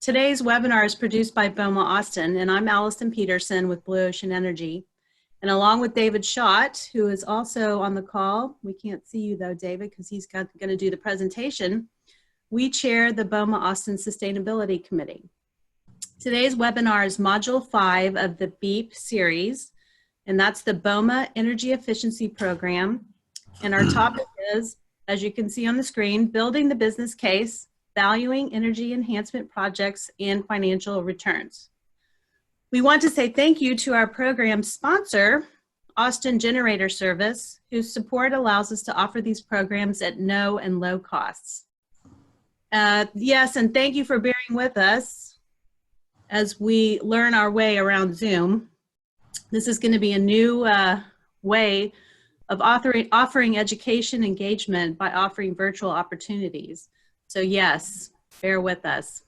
Today's webinar is produced by BOMA Austin, and I'm Allison Peterson with Blue Ocean Energy. And along with David Schott, who is also on the call, we can't see you though, David, because he's going to do the presentation, we chair the BOMA Austin Sustainability Committee. Today's webinar is Module 5 of the BEEP series, and that's the BOMA Energy Efficiency Program. And our topic is, as you can see on the screen, building the business case, valuing energy enhancement projects, and financial returns. We want to say thank you to our program sponsor, Austin Generator Service, whose support allows us to offer these programs at no and low costs. Yes, and thank you for bearing with us as we learn our way around Zoom. This is going to be a new way of offering education engagement by offering virtual opportunities. So yes, bear with us.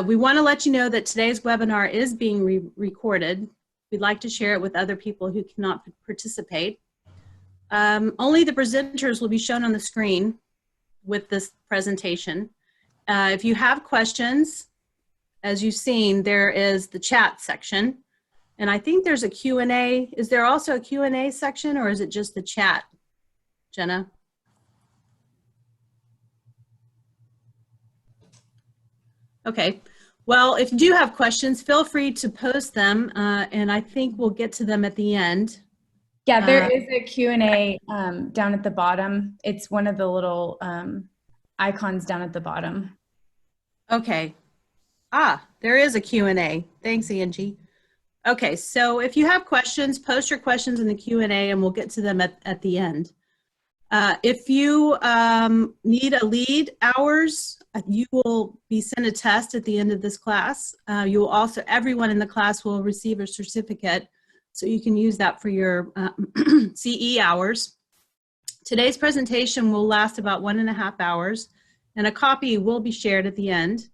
We want to let you know that today's webinar is being recorded. We'd like to share it with other people who cannot participate. Only the presenters will be shown on the screen with this presentation. If you have questions, as you've seen, there is the chat section. And I think there's a Q&A. Is there also a Q&A section, or is it just the chat, Jenna? Okay, well, if you do have questions, feel free to post them, and I think we'll get to them at the end. Yeah, there is a Q&A down at the bottom. It's one of the little icons down at the bottom. Okay. There is a Q&A. Thanks, Angie. Okay, so if you have questions, post your questions in the Q&A, and we'll get to them at the end. If you need a lead hours, you will be sent a test at the end of this class. You will also, everyone in the class will receive a certificate, so you can use that for your CE hours. Today's presentation will last about 1.5 hours, and a copy will be shared at the end.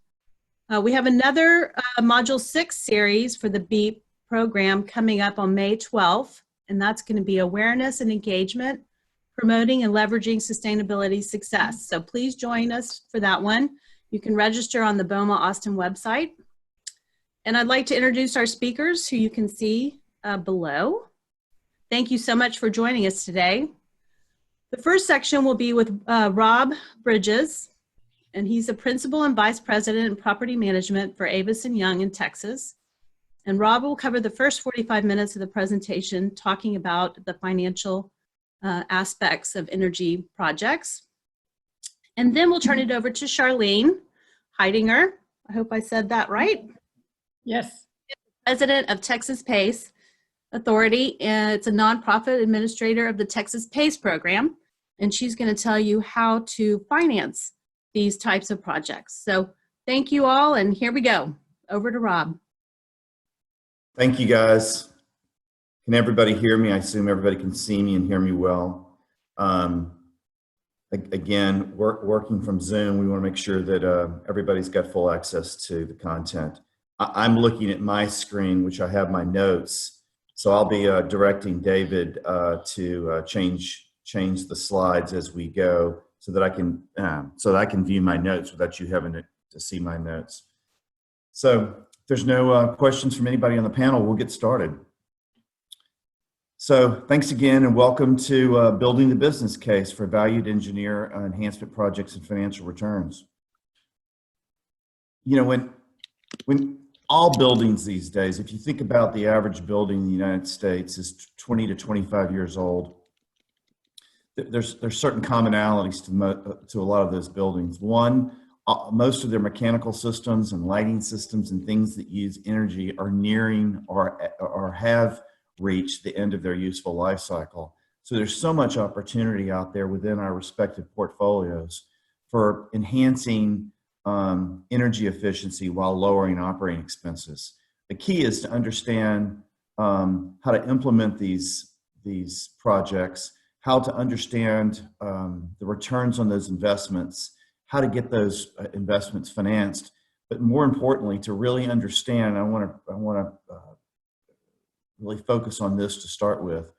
We have another Module 6 series for the BEEP program coming up on May 12th, and that's going to be Awareness and Engagement, Promoting and Leveraging Sustainability Success. So please join us for that one. You can register on the BOMA Austin website. And I'd like to introduce our speakers, who you can see below. Thank you so much for joining us today. The first section will be with Rob Bridges, and he's the Principal and Vice President in Property Management for Avis & Young in Texas. And Rob will cover the first 45 minutes of the presentation, talking about the financial aspects of energy projects. And then we'll turn it over to Charlene Heidinger. I hope I said that right. Yes. President of Texas PACE Authority, and it's a nonprofit administrator of the Texas PACE program. And she's going to tell you how to finance these types of projects. So thank you all, and here we go. Over to Rob. Thank you, guys. Can everybody hear me? I assume everybody can see me and hear me well. Again, working from Zoom, we want to make sure that everybody's got full access to the content. I'm looking at my screen, which I have my notes, so I'll be directing David to change the slides as we go, so that I can view my notes without you having to see my notes. So if there's no questions from anybody on the panel, we'll get started. So thanks again, and welcome to Building the Business Case for Valued Engineer Enhancement Projects and Financial Returns. You know, when all buildings these days, if you think about the average building in the United States is 20 to 25 years old, there's certain commonalities to a lot of those buildings. One, most of their mechanical systems and lighting systems and things that use energy are nearing or have reach the end of their useful life cycle. So there's so much opportunity out there within our respective portfolios for enhancing energy efficiency while lowering operating expenses. The key is to understand how to implement these projects, how to understand the returns on those investments, how to get those investments financed, but more importantly, to really understand, I want to really focus on this to start with.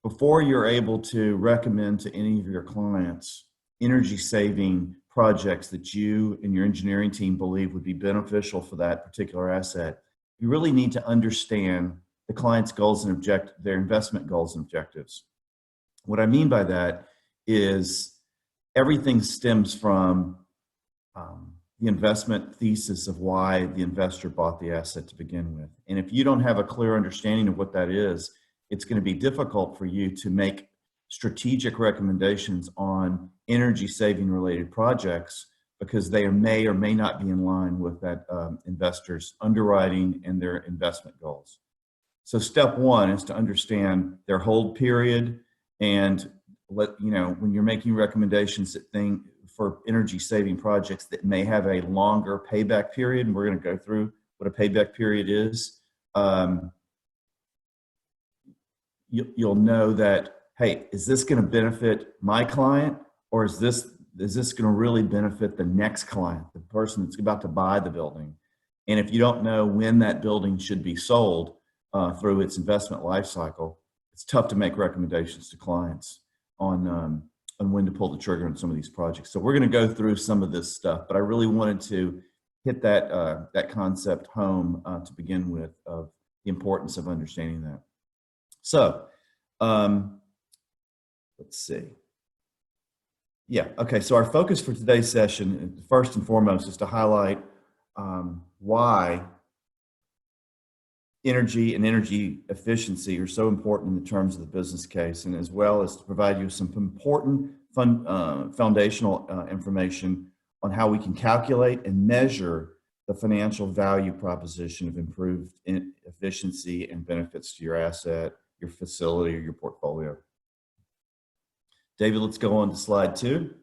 Before you're able to recommend to any of your clients energy saving projects that you and your engineering team believe would be beneficial for that particular asset, you really need to understand the client's goals and their investment goals and objectives. What I mean by that is everything stems from the investment thesis of why the investor bought the asset to begin with. And if you don't have a clear understanding of what that is, it's going to be difficult for you to make strategic recommendations on energy saving related projects, because they may or may not be in line with that investor's underwriting and their investment goals. So step one is to understand their hold period, and when you're making recommendations for energy saving projects that may have a longer payback period, and we're going to go through what a payback period is, you'll know that, hey, is this going to benefit my client, or is this going to really benefit the next client, the person that's about to buy the building? And if you don't know when that building should be sold through its investment life cycle, it's tough to make recommendations to clients on when to pull the trigger on some of these projects. So we're going to go through some of this stuff, but I really wanted to hit that concept home to begin with, of the importance of understanding that. So let's see. Yeah, okay, so our focus for today's session, first and foremost, is to highlight why energy and energy efficiency are so important in the terms of the business case, and as well as to provide you some important foundational information on how we can calculate and measure the financial value proposition of improved efficiency and benefits to your asset, your facility, or your portfolio. David, let's go on to slide 2.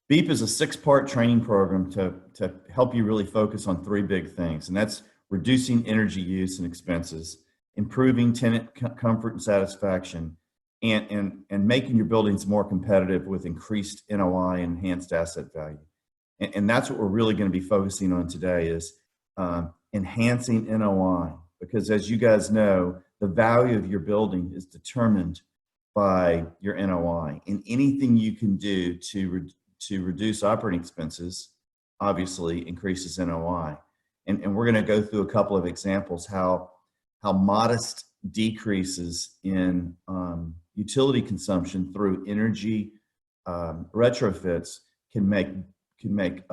BEEP is a 6-part training program to help you really focus on 3 big things, and that's reducing energy use and expenses, improving tenant comfort and satisfaction, and making your buildings more competitive with increased NOI and enhanced asset value. And that's what we're really going to be focusing on today, is enhancing NOI, because as you guys know, the value of your building is determined by your NOI, and anything you can do to reduce operating expenses obviously increases NOI. And we're going to go through a couple of examples how modest decreases in utility consumption through energy retrofits can make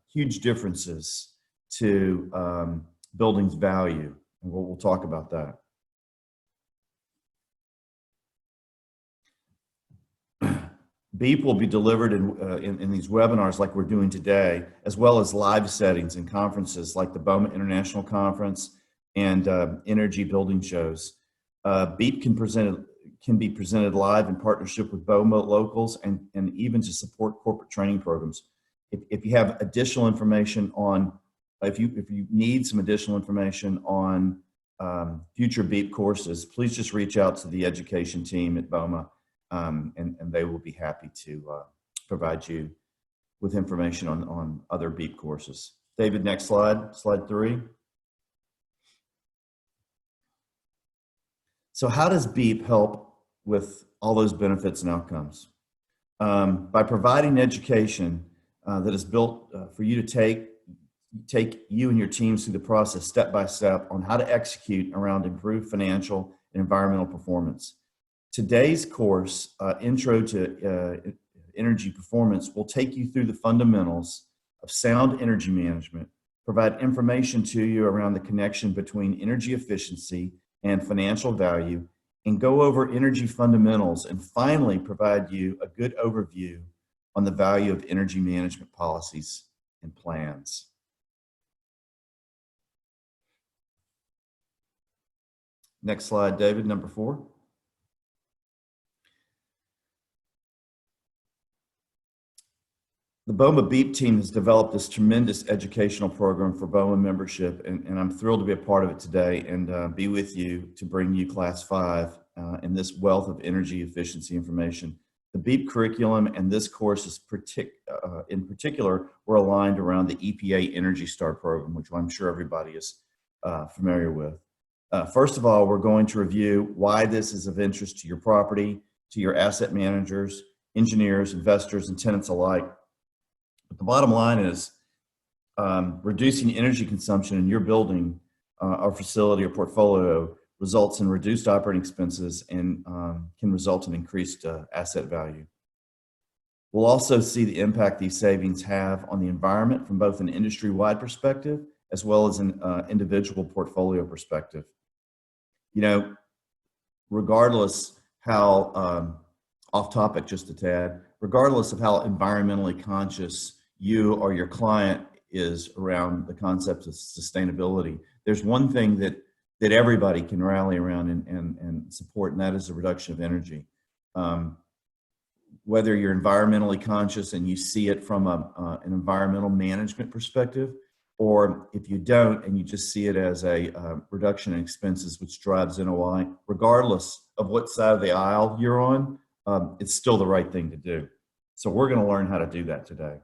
huge differences to buildings' value, and we'll talk about that. BEEP will be delivered in these webinars like we're doing today, as well as live settings and conferences like the BOMA International Conference and energy building shows. BEEP can be presented live in partnership with BOMA locals and even to support corporate training programs. If you have additional information on, if you need some additional information on future BEEP courses, please just reach out to the education team at BOMA. And they will be happy to provide you with information on other BEEP courses. David, next slide, slide 3. So how does BEEP help with all those benefits and outcomes? By providing education that is built for you to take you and your teams through the process step by step on how to execute around improved financial and environmental performance. Today's course, Intro to Energy Performance, will take you through the fundamentals of sound energy management, provide information to you around the connection between energy efficiency and financial value, and go over energy fundamentals, and finally provide you a good overview on the value of energy management policies and plans. Next slide, David, number 4. The BOMA BEEP team has developed this tremendous educational program for BOMA membership, and I'm thrilled to be a part of it today and be with you to bring you Class 5 in this wealth of energy efficiency information. The BEEP curriculum and this course is in particular were aligned around the EPA Energy Star program, which I'm sure everybody is familiar with. First of all, we're going to review why this is of interest to your property, to your asset managers, engineers, investors, and tenants alike. But the bottom line is reducing energy consumption in your building or facility or portfolio results in reduced operating expenses and can result in increased asset value. We'll also see the impact these savings have on the environment from both an industry-wide perspective as well as an individual portfolio perspective. You know, regardless how, off topic just a tad, regardless of how environmentally conscious you or your client is around the concept of sustainability, there's one thing that everybody can rally around and support, and that is the reduction of energy. Whether you're environmentally conscious and you see it from an environmental management perspective, or if you don't and you just see it as a reduction in expenses which drives NOI, regardless of what side of the aisle you're on, it's still the right thing to do. So we're going to learn how to do that today.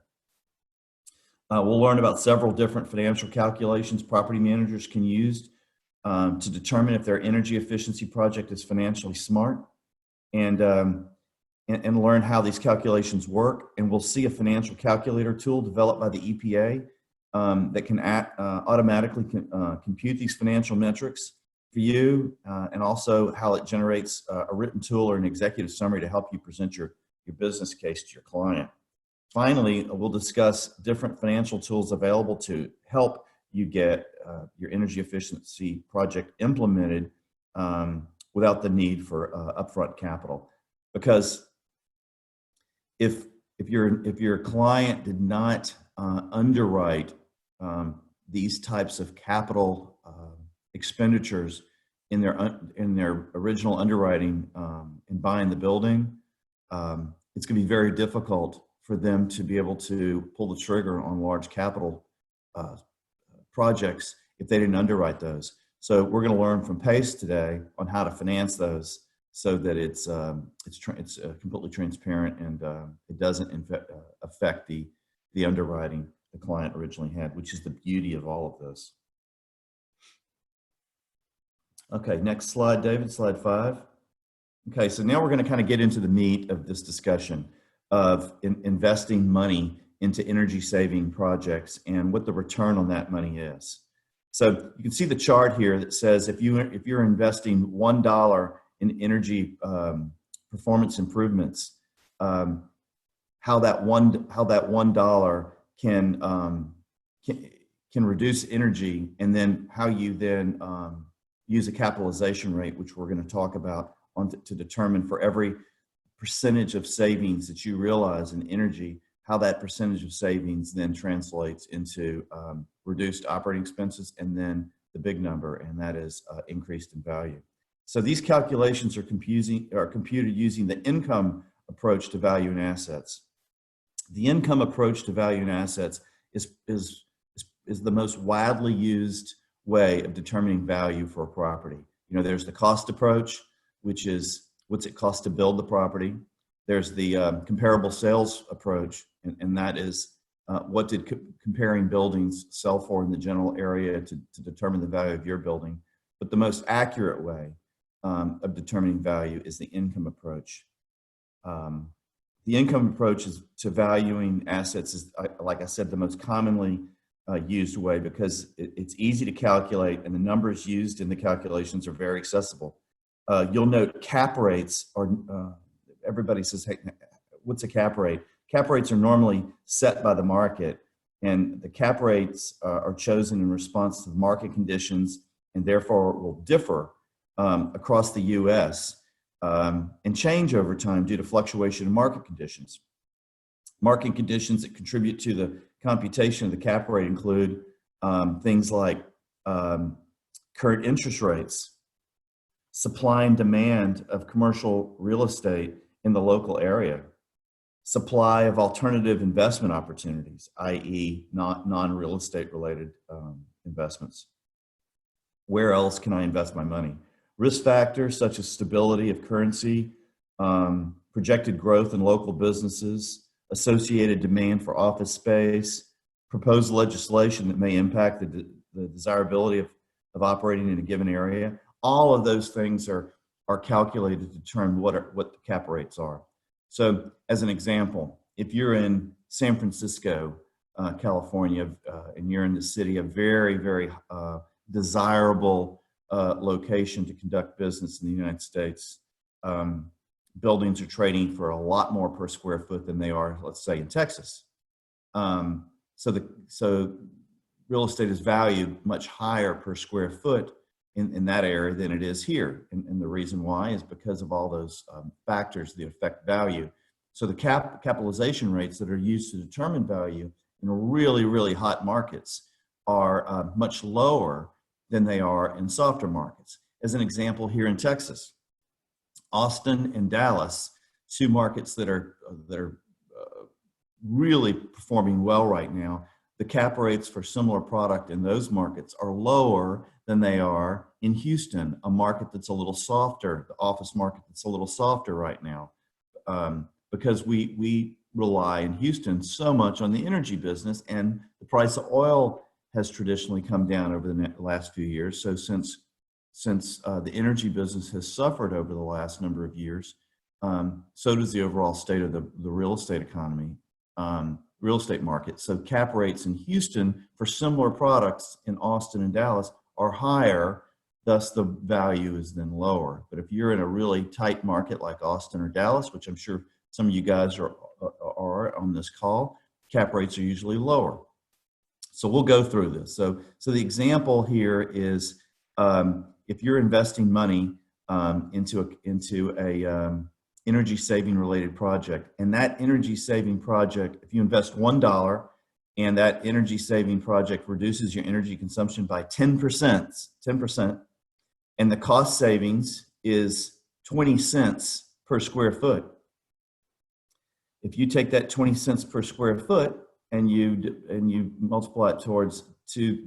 We'll learn about several different financial calculations property managers can use to determine if their energy efficiency project is financially smart, and learn how these calculations work. And we'll see a financial calculator tool developed by the EPA that can automatically compute these financial metrics for you, and also how it generates a written tool or an executive summary to help you present your business case to your client. Finally, we'll discuss different financial tools available to help you get your energy efficiency project implemented without the need for upfront capital. Because if your client did not underwrite these types of capital expenditures in their original underwriting in buying the building, it's going to be very difficult for them to be able to pull the trigger on large capital projects if they didn't underwrite those. So we're going to learn from Pace today on how to finance those so that it's completely transparent and it doesn't affect the underwriting the client originally had, which is the beauty of all of this. Okay, next slide, David, slide 5. Okay, so now we're going to kind of get into the meat of this discussion of investing money into energy saving projects and what the return on that money is. So you can see the chart here that says if you're investing $1 in energy performance improvements, how that $1 can reduce energy, and then how you then use a capitalization rate, which we're going to talk about to determine for every percentage of savings that you realize in energy, how that percentage of savings then translates into reduced operating expenses, and then the big number, and that is increased in value. So these calculations are computed using the income approach to value and assets. The income approach to value and assets is the most widely used way of determining value for a property. You know, there's the cost approach, which is what's it cost to build the property. There's the comparable sales approach, and that is what did comparing buildings sell for in the general area to determine the value of your building. But the most accurate way of determining value is the income approach. The income approach to valuing assets is, like I said, the most commonly used way because it's easy to calculate, and the numbers used in the calculations are very accessible. You'll note cap rates are, everybody says, hey, what's a cap rate? Cap rates are normally set by the market, and the cap rates are chosen in response to the market conditions, and therefore will differ across the U.S. And change over time due to fluctuation in market conditions. Market conditions that contribute to the computation of the cap rate include things like current interest rates, supply and demand of commercial real estate in the local area, supply of alternative investment opportunities, i.e. non-real estate related investments. Where else can I invest my money? Risk factors such as stability of currency, projected growth in local businesses, associated demand for office space, proposed legislation that may impact the desirability of operating in a given area. All of those things are are calculated to determine what the cap rates are. So as an example, if you're in San Francisco, California, and you're in the city, a very, very desirable location to conduct business in the United States, buildings are trading for a lot more per square foot than they are, let's say, in Texas. So real estate is valued much higher per square foot in that area than it is here. And the reason why is because of all those factors that affect value. So the capitalization rates that are used to determine value in really, really hot markets are much lower than they are in softer markets. As an example, here in Texas, Austin and Dallas, two markets that are really performing well right now, the cap rates for similar product in those markets are lower than they are in Houston, a market that's a little softer, the office market that's a little softer right now, because we rely in Houston so much on the energy business, and the price of oil has traditionally come down over the last few years. So since the energy business has suffered over the last number of years, so does the overall state of the real estate economy, real estate market. So cap rates in Houston for similar products in Austin and Dallas are higher, thus the value is then lower. But if you're in a really tight market like Austin or Dallas, which I'm sure some of you guys are on this call, cap rates are usually lower. So we'll go through this. So the example here is if you're investing money into a energy saving related project, and that energy saving project, if you invest $1 and that energy saving project reduces your energy consumption by 10%, and the cost savings is 20 cents per square foot. If you take that 20 cents per square foot and you multiply it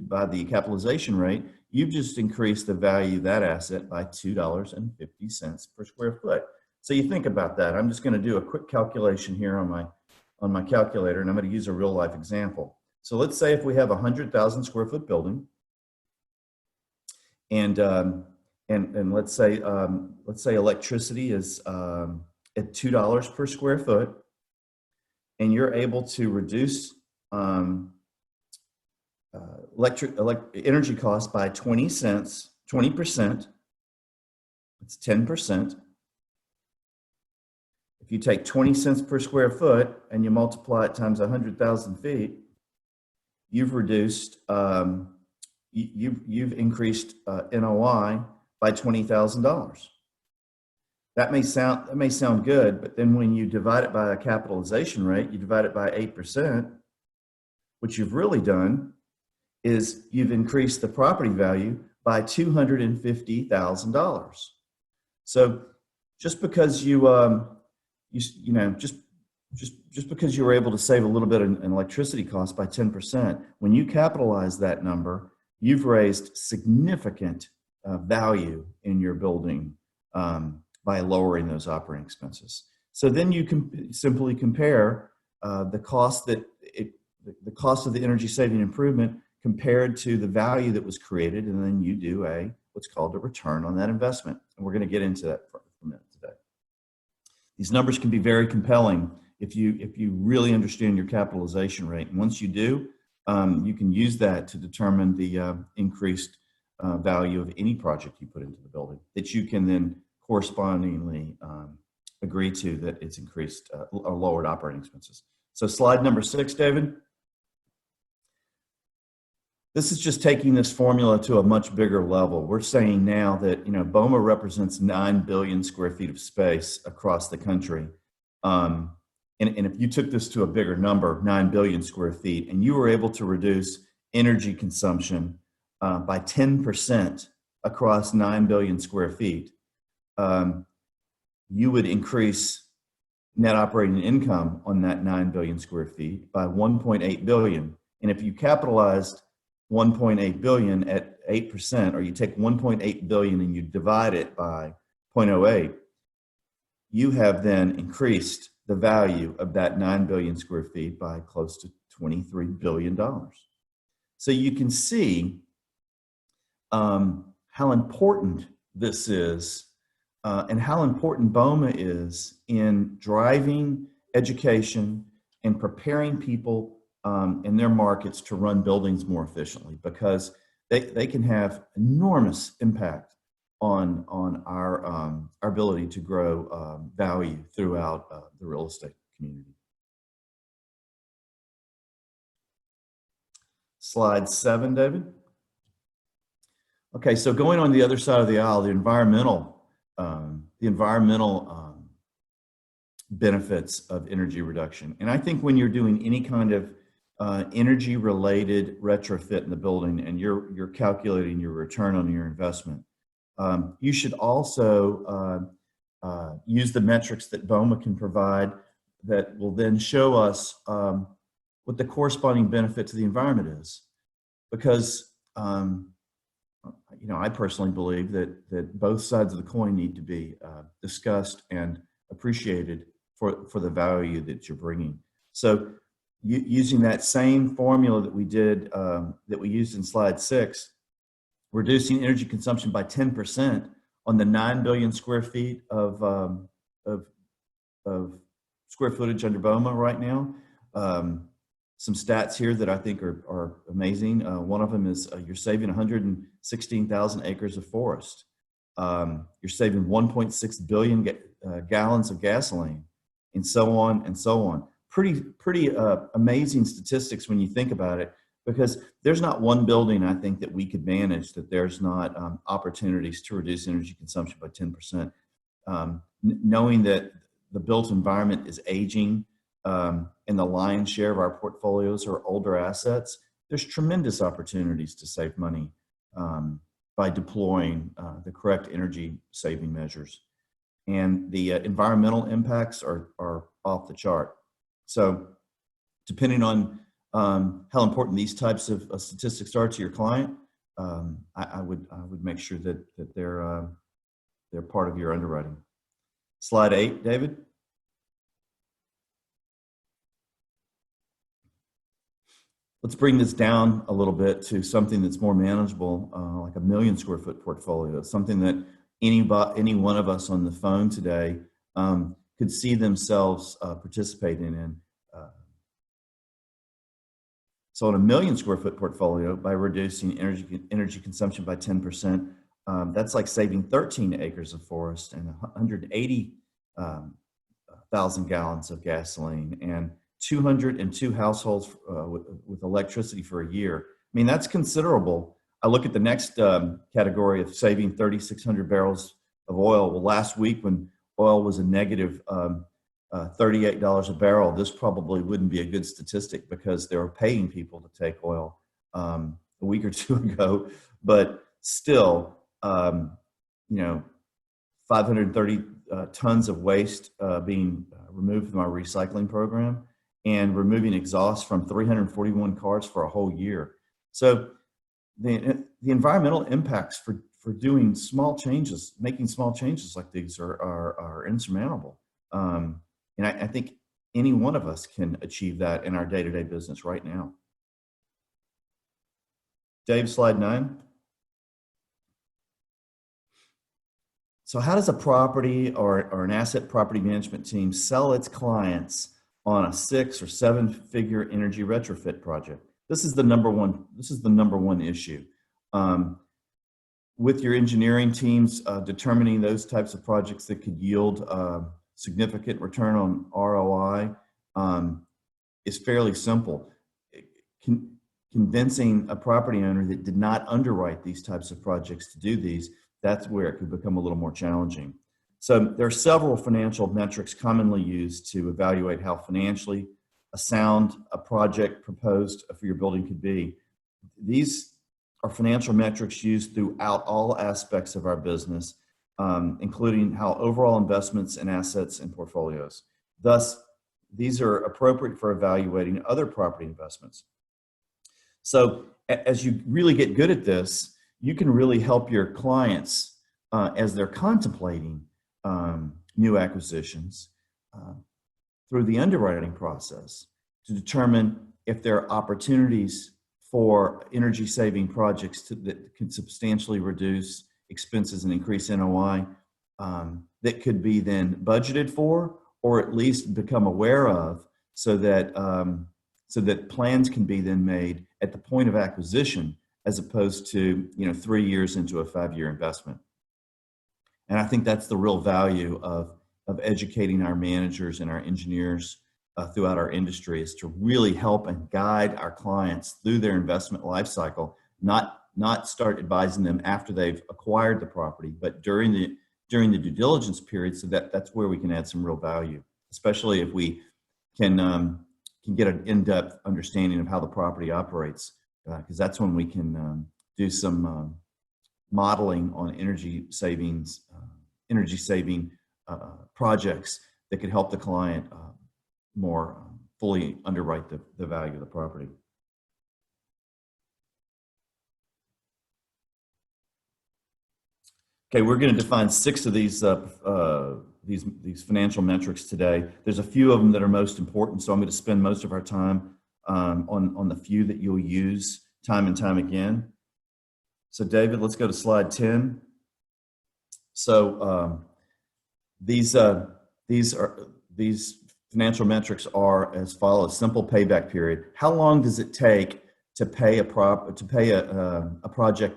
by the capitalization rate, you've just increased the value of that asset by $2.50 per square foot. So you think about that. I'm just going to do a quick calculation here on my calculator, and I'm going to use a real life example. So let's say if we have a 100,000 square foot building, and let's say electricity is at $2 per square foot, and you're able to reduce energy costs by 20 cents, 20%. It's 10%. If you take 20 cents per square foot and you multiply it times 100,000 feet, you've reduced, you've increased NOI by $20,000. That may sound good, but then when you divide it by a capitalization rate, you divide it by 8%, what you've really done is you've increased the property value by $250,000. So just because just because you were able to save a little bit in electricity costs by 10%, when you capitalize that number, you've raised significant value in your building by lowering those operating expenses. So then you can simply compare the cost of the energy saving improvement compared to the value that was created, and then you do what's called a return on that investment. And we're going to get into that for a minute today. These numbers can be very compelling if you really understand your capitalization rate. And once you do, you can use that to determine the increased value of any project you put into the building, that you can then correspondingly agree to that it's increased or lowered operating expenses. So slide number 6, David. This is just taking this formula to a much bigger level. We're saying now that BOMA represents 9 billion square feet of space across the country. And if you took this to a bigger number, 9 billion square feet, and you were able to reduce energy consumption by 10% across 9 billion square feet, you would increase net operating income on that 9 billion square feet by 1.8 billion. And if you capitalized 1.8 billion at 8%, or you take 1.8 billion and you divide it by 0.08, you have then increased the value of that 9 billion square feet by close to $23 billion. So you can see how important this is and how important BOMA is in driving education and preparing people in their markets to run buildings more efficiently, because they can have enormous impact on our ability to grow value throughout the real estate community. Slide 7, David. Okay, so going on the other side of the aisle, the environmental benefits of energy reduction. And I think when you're doing any kind of energy related retrofit in the building and you're calculating your return on your investment, you should also use the metrics that BOMA can provide that will then show us what the corresponding benefit to the environment is. Because I personally believe that both sides of the coin need to be discussed and appreciated for the value that you're bringing. So using that same formula that we did, that we used in slide 6, reducing energy consumption by 10% on the 9 billion square feet of square footage under BOMA right now. Some stats here that I think are amazing. One of them is you're saving 116,000 acres of forest. You're saving 1.6 billion gallons of gasoline, and so on and so on. Pretty amazing statistics when you think about it, because there's not one building I think that we could manage that there's not opportunities to reduce energy consumption by 10%. Knowing that the built environment is aging, and the lion's share of our portfolios are older assets, there's tremendous opportunities to save money by deploying the correct energy saving measures. And the environmental impacts are off the chart. So depending on how important these types of statistics are to your client, I would make sure that they're part of your underwriting. Slide 8, David. Let's bring this down a little bit to something that's more manageable, like a 1 million square foot portfolio, something that any one of us on the phone today could see themselves participating in. So on a 1 million square foot portfolio, by reducing energy consumption by 10%, that's like saving 13 acres of forest and 180,000 gallons of gasoline and 202 households with electricity for a year. I mean, that's considerable. I look at the next category of saving 3,600 barrels of oil. Well, last week when oil was a negative $38 a barrel, this probably wouldn't be a good statistic because they were paying people to take oil a week or two ago. But still, 530 tons of waste being removed from our recycling program, and removing exhaust from 341 cars for a whole year. So the environmental impacts for doing small changes, making small changes like these are insurmountable. And I think any one of us can achieve that in our day-to-day business right now. Dave, slide 9. So how does a property or an asset property management team sell its clients on a 6 or 7 figure energy retrofit project? This is the number one issue. With your engineering teams, determining those types of projects that could yield significant return on ROI is fairly simple. Convincing a property owner that did not underwrite these types of projects to do these, that's where it could become a little more challenging. So there are several financial metrics commonly used to evaluate how financially sound a project proposed for your building could be. These are financial metrics used throughout all aspects of our business, including how overall investments in assets and portfolios. Thus, these are appropriate for evaluating other property investments. So as you really get good at this, you can really help your clients as they're contemplating new acquisitions through the underwriting process to determine if there are opportunities for energy saving projects that can substantially reduce expenses and increase NOI, that could be then budgeted for, or at least become aware of, so that plans can be then made at the point of acquisition, as opposed to 3 years into a 5-year investment. And I think that's the real value of educating our managers and our engineers throughout our industry, is to really help and guide our clients through their investment life cycle, not start advising them after they've acquired the property, but during the due diligence period, so that's where we can add some real value, especially if we can get an in-depth understanding of how the property operates, because that's when we can do some modeling on energy saving projects that could help the client more fully underwrite the value of the property. Okay, we're going to define 6 of these financial metrics today. There's a few of them that are most important, so I'm going to spend most of our time on the few that you'll use time and time again. So David, let's go to slide 10. So these financial metrics are as follows: simple payback period. How long does it take to pay a project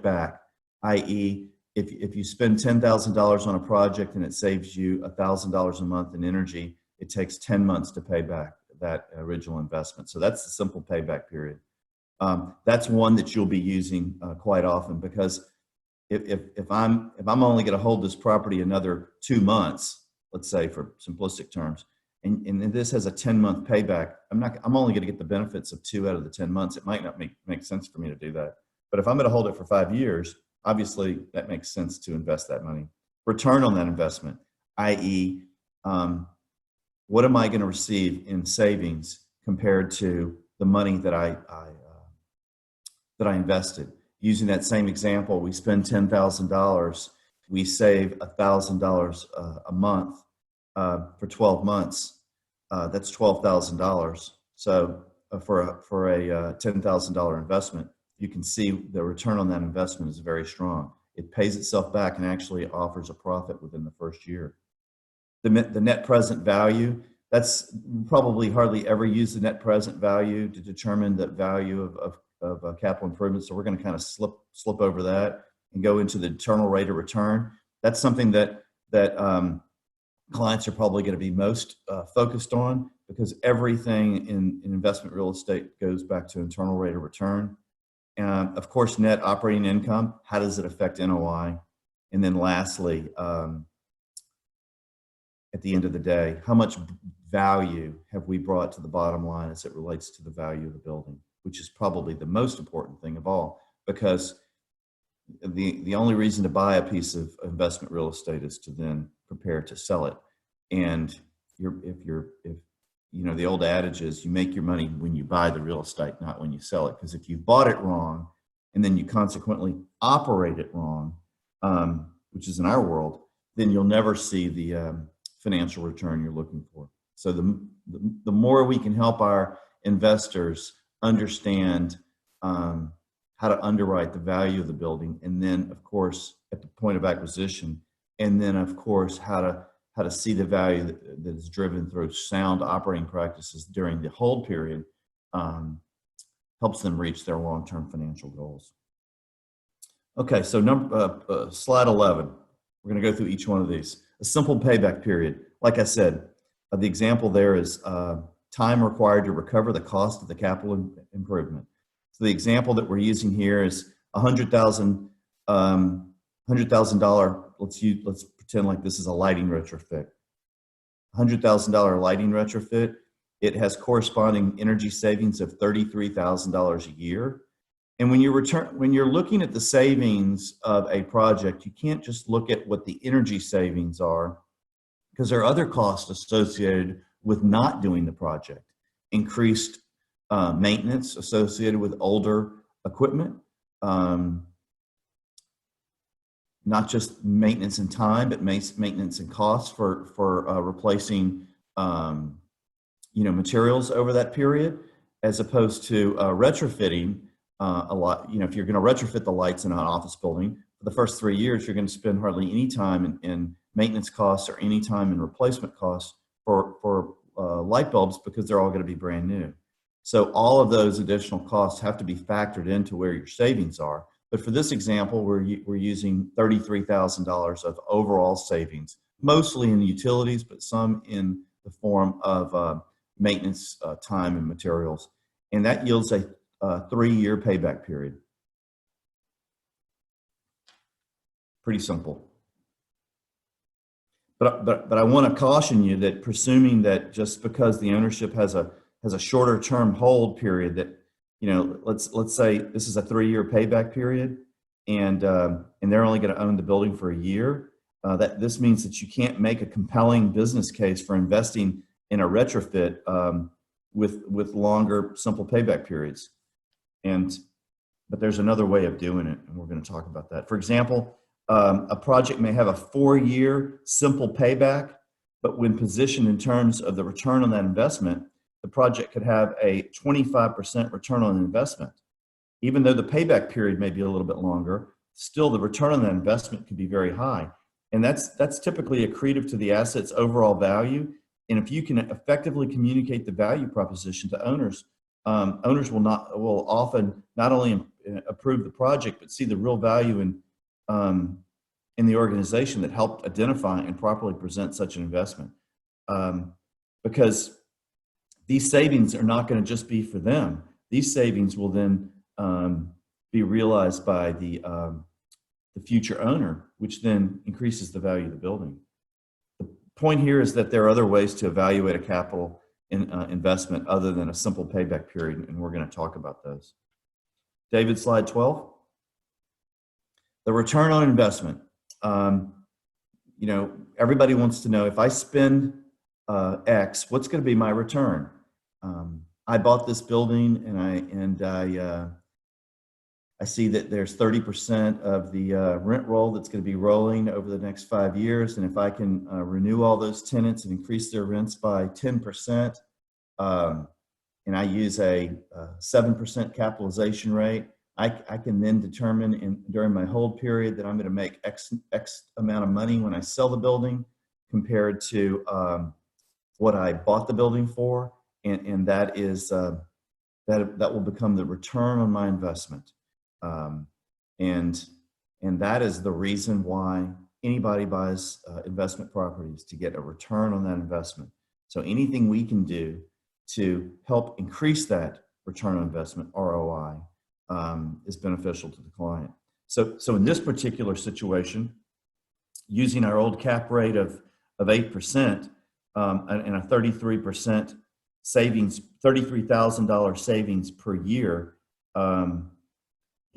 back? I.e., if you spend $10,000 on a project and it saves you $1,000 a month in energy, it takes 10 months to pay back that original investment. So that's the simple payback period. That's one that you'll be using quite often, because if I'm only going to hold this property another 2 months, let's say for simplistic terms, and this has a 10-month payback, I'm only going to get the benefits of 2 out of the 10 months. It might not make sense for me to do that. But if I'm going to hold it for 5 years, obviously that makes sense to invest that money. Return on that investment, i.e., what am I going to receive in savings compared to the money that I invested? Using that same example, we spend $10,000, we save $1,000 a month for 12 months. That's $12,000. So for a $10,000 investment, you can see the return on that investment is very strong. It pays itself back and actually offers a profit within the first year. The net present value, that's probably hardly ever use the net present value to determine the value of capital improvements. So we're going to kind of slip over that and go into the internal rate of return. That's something that clients are probably going to be most focused on, because everything in investment real estate goes back to internal rate of return. Of course, net operating income, how does it affect NOI? And then lastly, at the end of the day, how much value have we brought to the bottom line as it relates to the value of the building, which is probably the most important thing of all, because the only reason to buy a piece of investment real estate is to then prepare to sell it. And if the old adage is, you make your money when you buy the real estate, not when you sell it. Because if you bought it wrong and then you consequently operate it wrong, which is in our world, then you'll never see the financial return you're looking for. So the more we can help our investors understand how to underwrite the value of the building, and then of course at the point of acquisition, and then of course how to see the value that is driven through sound operating practices during the hold period, helps them reach their long-term financial goals. Okay, so slide 11. We're going to go through each one of these. A simple payback period. Like I said, the example there is time required to recover the cost of the capital improvement. So the example that we're using here is $100,000. Let's pretend like this is a lighting retrofit. $100,000 lighting retrofit. It has corresponding energy savings of $33,000 a year. And when you're looking at the savings of a project, you can't just look at what the energy savings are, because there are other costs associated with not doing the project. Increased maintenance associated with older equipment, not just maintenance in time, but maintenance in costs for replacing materials over that period, as opposed to retrofitting a lot. If you're going to retrofit the lights in an office building, for the first 3 years, you're going to spend hardly any time in maintenance costs or any time in replacement costs for light bulbs, because they're all going to be brand new. So all of those additional costs have to be factored into where your savings are. But for this example, we're using $33,000 of overall savings, mostly in utilities, but some in the form of maintenance time and materials. And that yields a 3-year payback period. Pretty simple. But I want to caution you that presuming that just because the ownership has a shorter term hold period, that, you know, let's say this is a 3-year payback period, and they're only going to own the building for a year, that this means that you can't make a compelling business case for investing in a retrofit with longer simple payback periods. But there's another way of doing it, and we're going to talk about that. For example, a project may have a 4-year simple payback, but when positioned in terms of the return on that investment, the project could have a 25% return on investment. Even though the payback period may be a little bit longer, still the return on that investment could be very high. And that's typically accretive to the asset's overall value. And if you can effectively communicate the value proposition to owners, owners will often not only approve the project, but see the real value in the organization that helped identify and properly present such an investment. Because these savings are not going to just be for them. These savings will then be realized by the future owner, which then increases the value of the building. The point here is that there are other ways to evaluate a capital investment other than a simple payback period, and we're going to talk about those. David, slide 12. The return on investment. You know, everybody wants to know, if I spend X, what's going to be my return? I bought this building, and I see that there's 30% of the rent roll that's going to be rolling over the next 5 years, and if I can renew all those tenants and increase their rents by 10%, and I use a 7% capitalization rate, I can then determine during my hold period that I'm going to make X amount of money when I sell the building compared to what I bought the building for, and that is that will become the return on my investment, and that is the reason why anybody buys investment properties, to get a return on that investment. So anything we can do to help increase that return on investment, ROI, is beneficial to the client. So in this particular situation, using our old cap rate of 8% and a 33% savings, $33,000 savings per year, you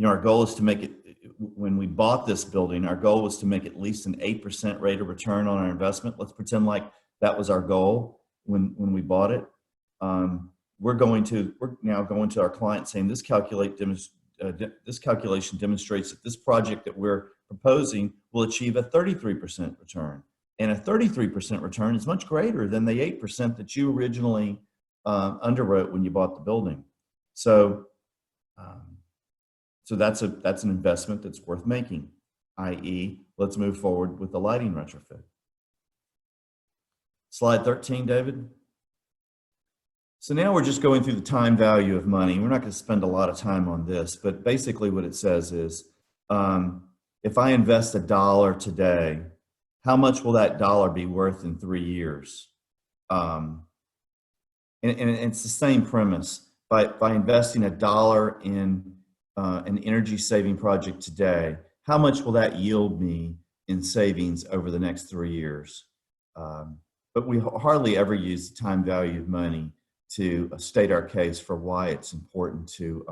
know, our goal is to make it, when we bought this building, our goal was to make at least an 8% rate of return on our investment. Let's pretend like that was our goal when we bought it. We're now going to our client saying this calculation demonstrates that this project that we're proposing will achieve a 33% return. And a 33% return is much greater than the 8% that you originally underwrote when you bought the building. So that's an investment that's worth making, i.e., let's move forward with the lighting retrofit. Slide 13, David. So now we're just going through the time value of money. We're not going to spend a lot of time on this, but basically what it says is, if I invest $1 today, how much will that dollar be worth in 3 years? And it's the same premise. By investing $1 in an energy saving project today, how much will that yield me in savings over the next 3 years? But we hardly ever use the time value of money to state our case for why it's important to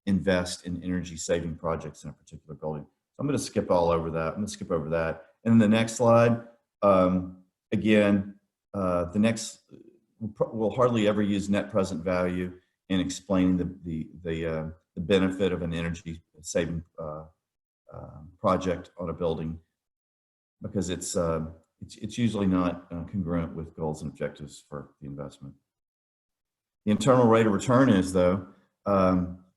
invest in energy saving projects in a particular building. So I'm going to skip all over that. I'm going to skip over that. And then the next slide, again, we'll hardly ever use net present value in explaining the benefit of an energy saving project on a building, because it's usually not congruent with goals and objectives for the investment. The internal rate of return is, though,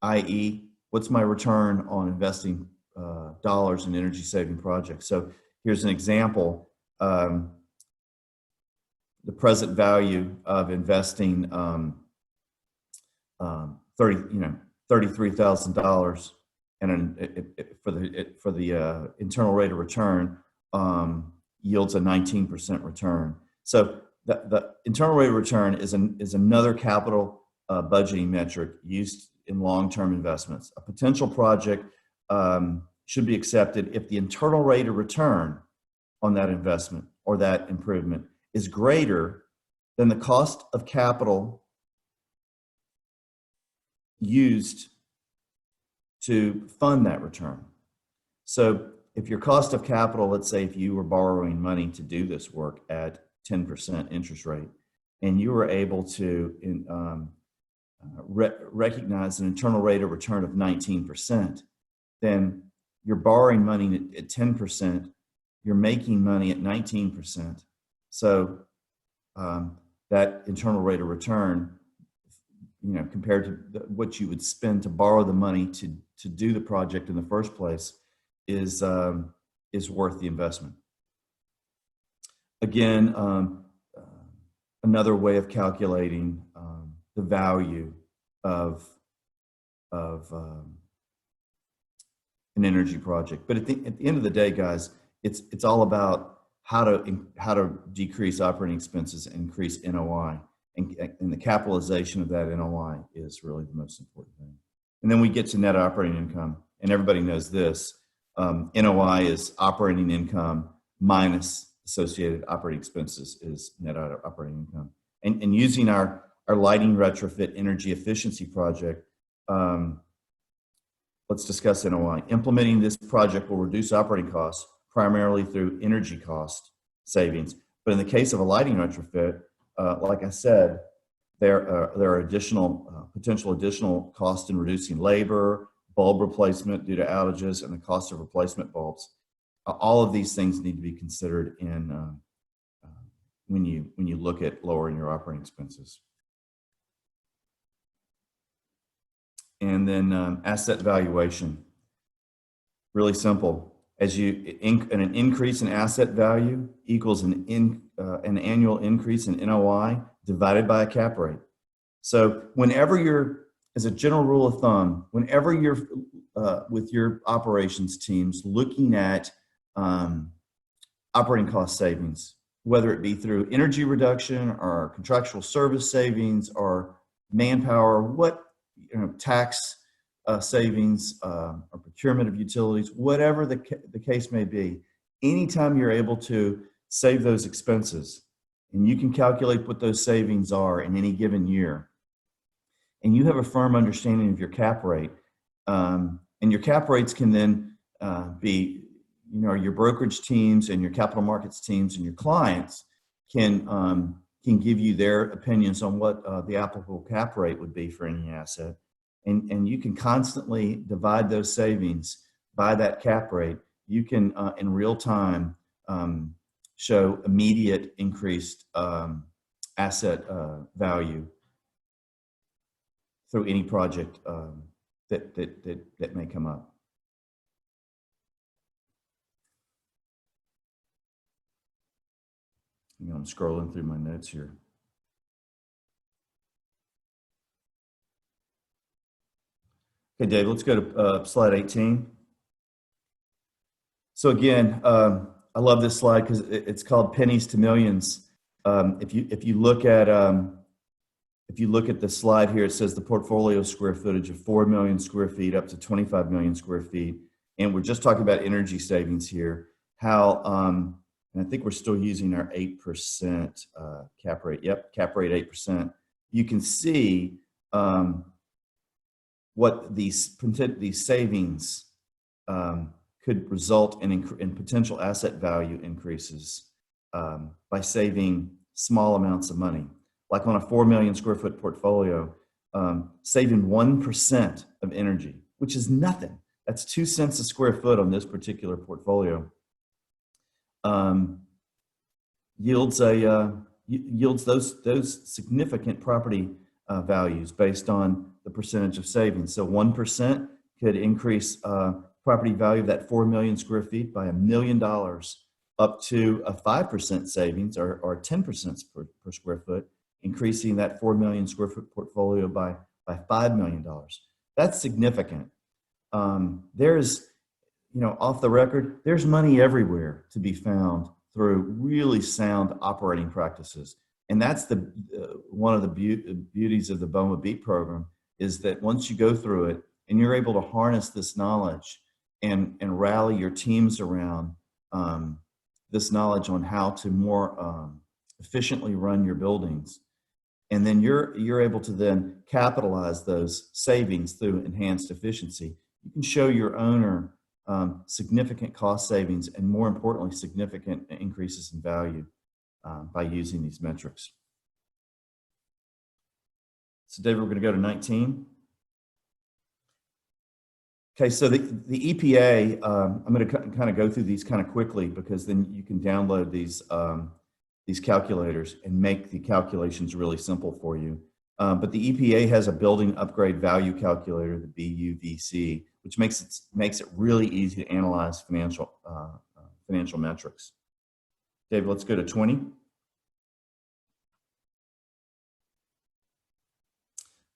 i.e., what's my return on investing dollars in energy saving projects. So here's an example. The present value of investing $33,000 and for the internal rate of return yields a 19% return. So the internal rate of return is another capital budgeting metric used in long-term investments. A potential project should be accepted if the internal rate of return on that investment or that improvement is greater than the cost of capital used to fund that return. So if your cost of capital, let's say if you were borrowing money to do this work at 10% interest rate, and you were able to recognize an internal rate of return of 19%, then you're borrowing money at 10%, you're making money at 19%. So that internal rate of return, compared to what you would spend to borrow the money to do the project in the first place, is worth the investment. Again, another way of calculating the value of an energy project. But at the end of the day, guys, it's all about how to decrease operating expenses and increase NOI, and the capitalization of that NOI is really the most important thing. And then we get to net operating income, and everybody knows this. NOI is operating income minus associated operating expenses is net operating income. And using our lighting retrofit energy efficiency project, let's discuss NOI. Implementing this project will reduce operating costs primarily through energy cost savings. But in the case of a lighting retrofit, like I said, there are potential additional costs in reducing labor, bulb replacement due to outages, and the cost of replacement bulbs. All of these things need to be considered when you look at lowering your operating expenses. And then asset valuation. Really simple. An increase in asset value equals an annual increase in NOI divided by a cap rate. So whenever you're, as a general rule of thumb, whenever you're with your operations teams looking at operating cost savings, whether it be through energy reduction or contractual service savings or manpower, tax savings or procurement of utilities, whatever the case may be, anytime you're able to save those expenses, and you can calculate what those savings are in any given year, and you have a firm understanding of your cap rate, and your cap rates can then be, your brokerage teams and your capital markets teams and your clients can give you their opinions on what the applicable cap rate would be for any asset. And you can constantly divide those savings by that cap rate. You can, in real time, show immediate increased asset value through any project that may come up. I'm scrolling through my notes here. Okay, Dave, let's go to slide 18. So again, I love this slide because it's called pennies to millions. If you look at the slide here, it says the portfolio square footage of 4 million square feet up to 25 million square feet, and we're just talking about energy savings here. How and I think we're still using our 8% cap rate. Yep, cap rate 8%. You can see what these savings could result in potential asset value increases by saving small amounts of money. Like on a 4 million square foot portfolio, saving 1% of energy, which is nothing. That's 2 cents a square foot on this particular portfolio. Yields those significant property values based on the percentage of savings. So 1% could increase property value of that 4 million square feet by $1 million, up to a 5% savings or 10% per square foot, increasing that 4 million square foot portfolio by $5 million. That's significant. There's, off the record, there's money everywhere to be found through really sound operating practices. And that's one of the beauties of the BOMA BEAT program, is that once you go through it and you're able to harness this knowledge and rally your teams around this knowledge on how to more efficiently run your buildings, and then you're able to then capitalize those savings through enhanced efficiency, you can show your owner significant cost savings and, more importantly, significant increases in value by using these metrics. So David, we're going to go to 19. Okay, so the EPA, I'm going to kind of go through these kind of quickly, because then you can download these calculators and make the calculations really simple for you. But the EPA has a building upgrade value calculator, the BUVC, which makes it really easy to analyze financial metrics. Dave, let's go to 20.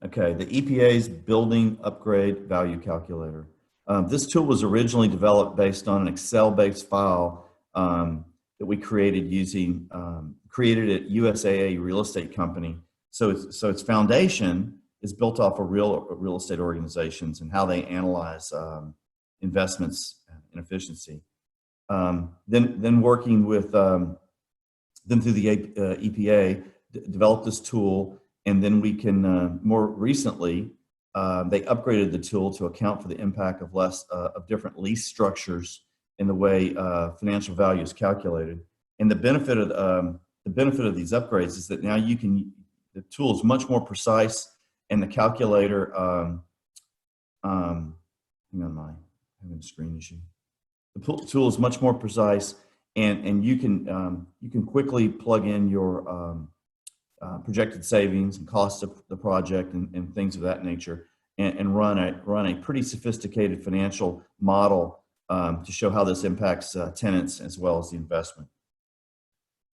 Okay, the EPA's building upgrade value calculator. This tool was originally developed based on an Excel-based file that we created created at USAA Real Estate Company. So its foundation is built off of real estate organizations and how they analyze investments and efficiency. Then working with them through the EPA, developed this tool, and then we can more recently they upgraded the tool to account for the impact of different lease structures in the way financial value is calculated. And the benefit of these upgrades is that now the tool is much more precise, and the calculator, hang on, I'm having a screen issue. The tool is much more precise, and you can quickly plug in your projected savings and costs of the project and things of that nature, and run a pretty sophisticated financial model to show how this impacts tenants as well as the investment.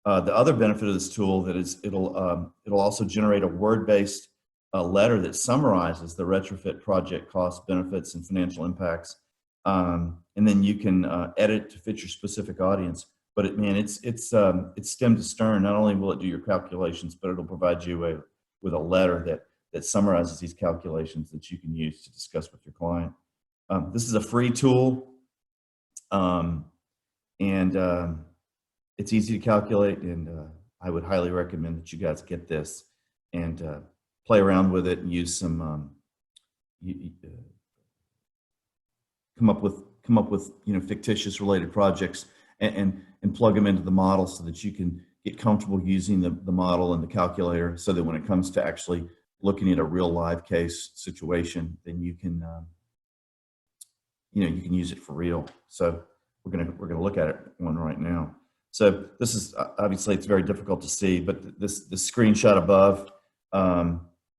The other benefit of this tool that is it'll also generate a word-based letter that summarizes the retrofit project costs, benefits, and financial impacts, and then you can edit to fit your specific audience. But it's stem to stern. Not only will it do your calculations, but it'll provide you with a letter that summarizes these calculations that you can use to discuss with your client. This is a free tool, and it's easy to calculate, and I would highly recommend that you guys get this and play around with it and use some come up with fictitious related projects and plug them into the model so that you can get comfortable using the model and the calculator, so that when it comes to actually looking at a real live case situation, then you can you can use it for real. So we're gonna look at one right now. So this is obviously, it's very difficult to see, but this screenshot above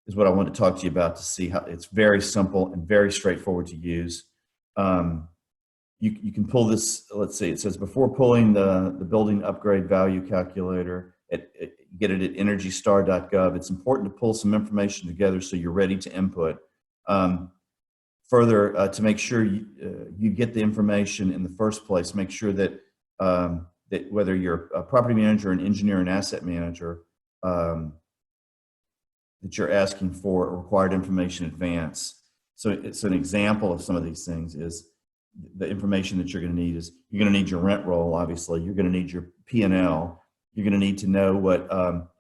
is what I want to talk to you about, to see how it's very simple and very straightforward to use. You can pull this. Let's see, it says before pulling the building upgrade value calculator, get it at energystar.gov. It's important to pull some information together so you're ready to input. Further, to make sure you get the information in the first place, make sure that that whether you're a property manager, an engineer, an asset manager, that you're asking for required information in advance. So it's an example of some of these things is the information that you're going to need is you're going to need your rent roll, obviously. You're going to need your P&L. You're going to need to know what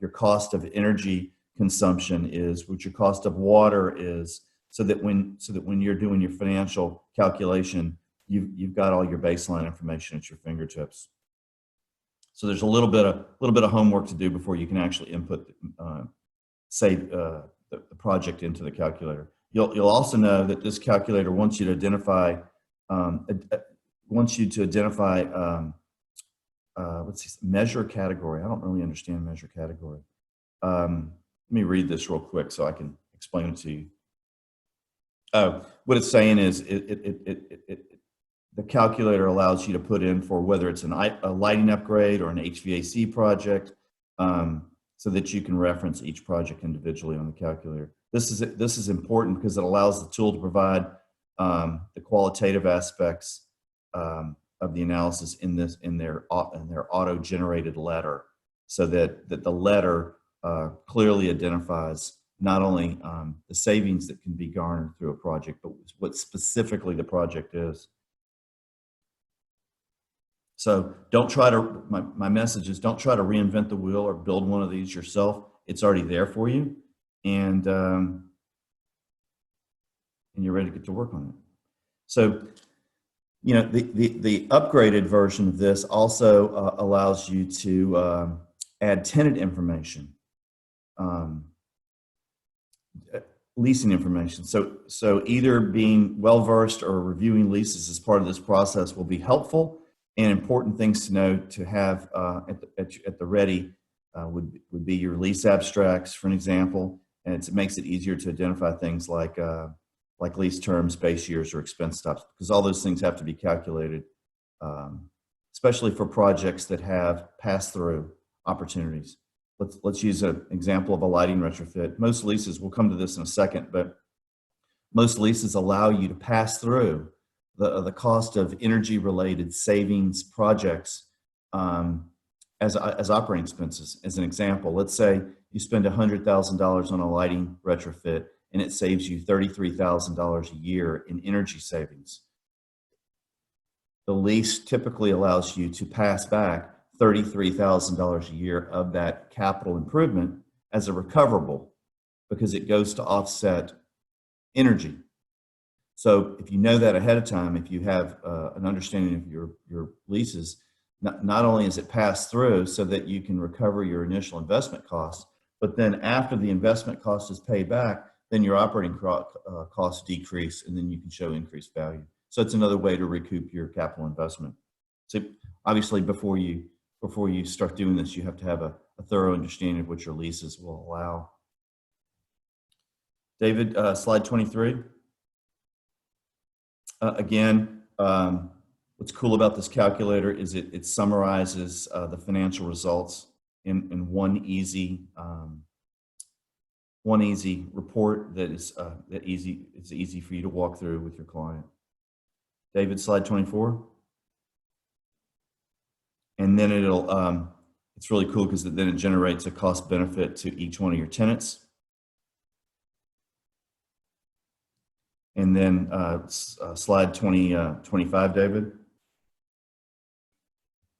your cost of energy consumption is, what your cost of water is, so that when you're doing your financial calculation, you've got all your baseline information at your fingertips. So there's a little bit of homework to do before you can actually input the project into the calculator. You'll also know that this calculator wants you to identify measure category. I don't really understand measure category. Let me read this real quick so I can explain it to you. What it's saying is the calculator allows you to put in for whether it's a lighting upgrade or an HVAC project, so that you can reference each project individually on the calculator. This is important because it allows the tool to provide the qualitative aspects of the analysis in their auto-generated letter, so that the letter clearly identifies not only the savings that can be garnered through a project, but what specifically the project is. So don't try to, my message is, don't try to reinvent the wheel or build one of these yourself. It's already there for you, and you're ready to get to work on it. So, you know, the upgraded version of this also allows you to add tenant information, leasing information. So either being well-versed or reviewing leases as part of this process will be helpful, and important things to know to have at the ready would be your lease abstracts, for an example, and it makes it easier to identify things like lease terms, base years, or expense stops, because all those things have to be calculated, especially for projects that have pass-through opportunities. Let's use an example of a lighting retrofit. Most leases, we'll come to this in a second, but most leases allow you to pass through the cost of energy-related savings projects as operating expenses. As an example, let's say you spend $100,000 on a lighting retrofit, and it saves you $33,000 a year in energy savings. The lease typically allows you to pass back $33,000 a year of that capital improvement as a recoverable, because it goes to offset energy. So if you know that ahead of time, if you have an understanding of your leases, not only is it passed through so that you can recover your initial investment costs, but then after the investment cost is paid back, then your operating costs decrease, and then you can show increased value. So it's another way to recoup your capital investment. So obviously, before you start doing this, you have to have a thorough understanding of what your leases will allow. David, slide 23. Again, what's cool about this calculator is it summarizes the financial results in one easy report that is it's easy for you to walk through with your client. David, slide 24. And then it's really cool because then it generates a cost benefit to each one of your tenants. And then slide 25, David.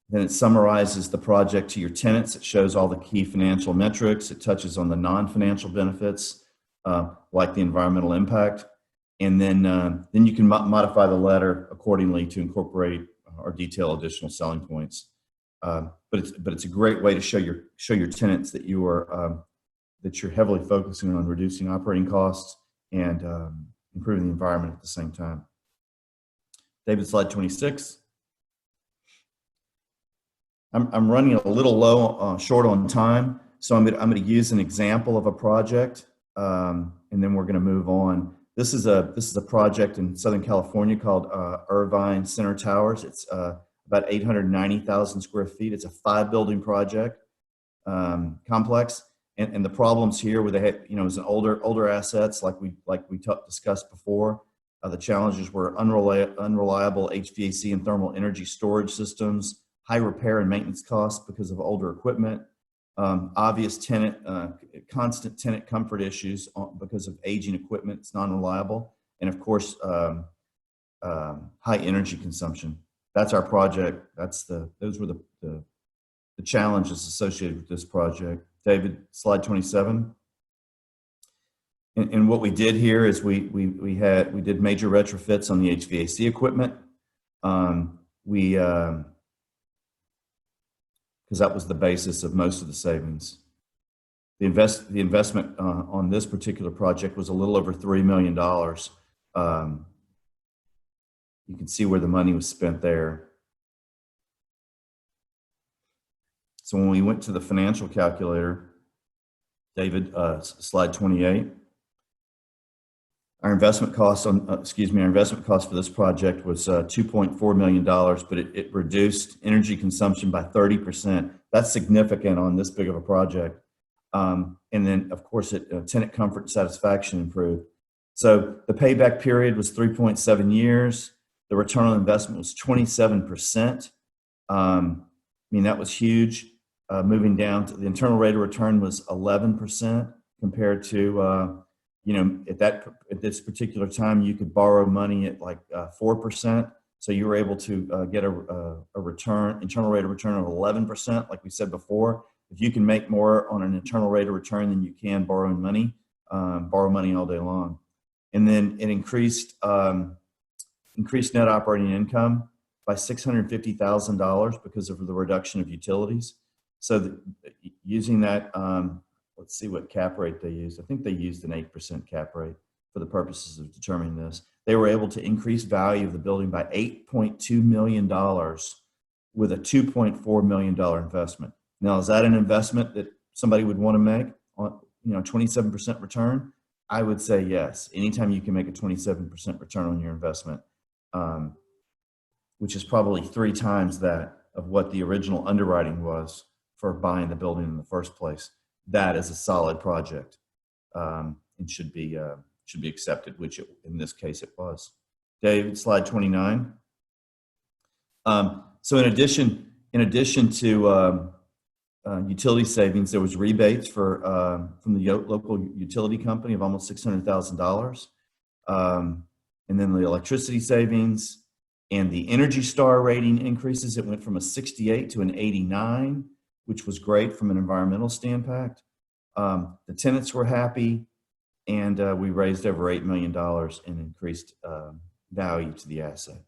Then it summarizes the project to your tenants. It shows all the key financial metrics. It touches on the non-financial benefits, like the environmental impact. And then you can modify the letter accordingly to incorporate or detail additional selling points. But it's a great way to show your tenants that that you're heavily focusing on reducing operating costs and improving the environment at the same time. David, slide 26. I'm running a little short on time, so I'm going to use an example of a project, and then we're going to move on. This is a project in Southern California called Irvine Center Towers. It's about 890,000 square feet. It's a 5-building project complex, and the problems here where they had, it's an older assets like we discussed before. The challenges were unreliable HVAC and thermal energy storage systems, high repair and maintenance costs because of older equipment, obvious constant tenant comfort issues because of aging equipment. It's non-reliable, and of course, high energy consumption. That's our project. Those were the challenges associated with this project. David, slide 27. And what we did here is we did major retrofits on the HVAC equipment. Because that was the basis of most of the savings. The investment on this particular project was a little over $3 million. You can see where the money was spent there. So when we went to the financial calculator, David, slide 28. Our investment cost on, our investment cost for this project was $2.4 million, but it reduced energy consumption by 30%. That's significant on this big of a project. And then, of course, tenant comfort and satisfaction improved. So the payback period was 3.7 years. The return on investment was 27%. I mean, that was huge. Moving down to the internal rate of return was 11% compared to, at this particular time, you could borrow money at like 4%. So you were able to get a internal rate of return of 11%, like we said before. If you can make more on an internal rate of return than you can borrowing money, borrow money all day long. And then it increased net operating income by $650,000 because of the reduction of utilities. So using that, let's see what cap rate they used. I think they used an 8% cap rate for the purposes of determining this. They were able to increase value of the building by $8.2 million with a $2.4 million investment. Now, is that an investment that somebody would want to make on, 27% return? I would say yes. Anytime you can make a 27% return on your investment, which is probably 3 times that of what the original underwriting was for buying the building in the first place, that is a solid project and should be accepted, which in this case it was. Dave, slide 29. So in addition to utility savings, there was rebates from the local utility company of almost $600,000, and then the electricity savings and the Energy Star rating increases. It went from a 68 to an 89, which was great from an environmental standpoint. The tenants were happy, and we raised over $8 million in increased value to the asset.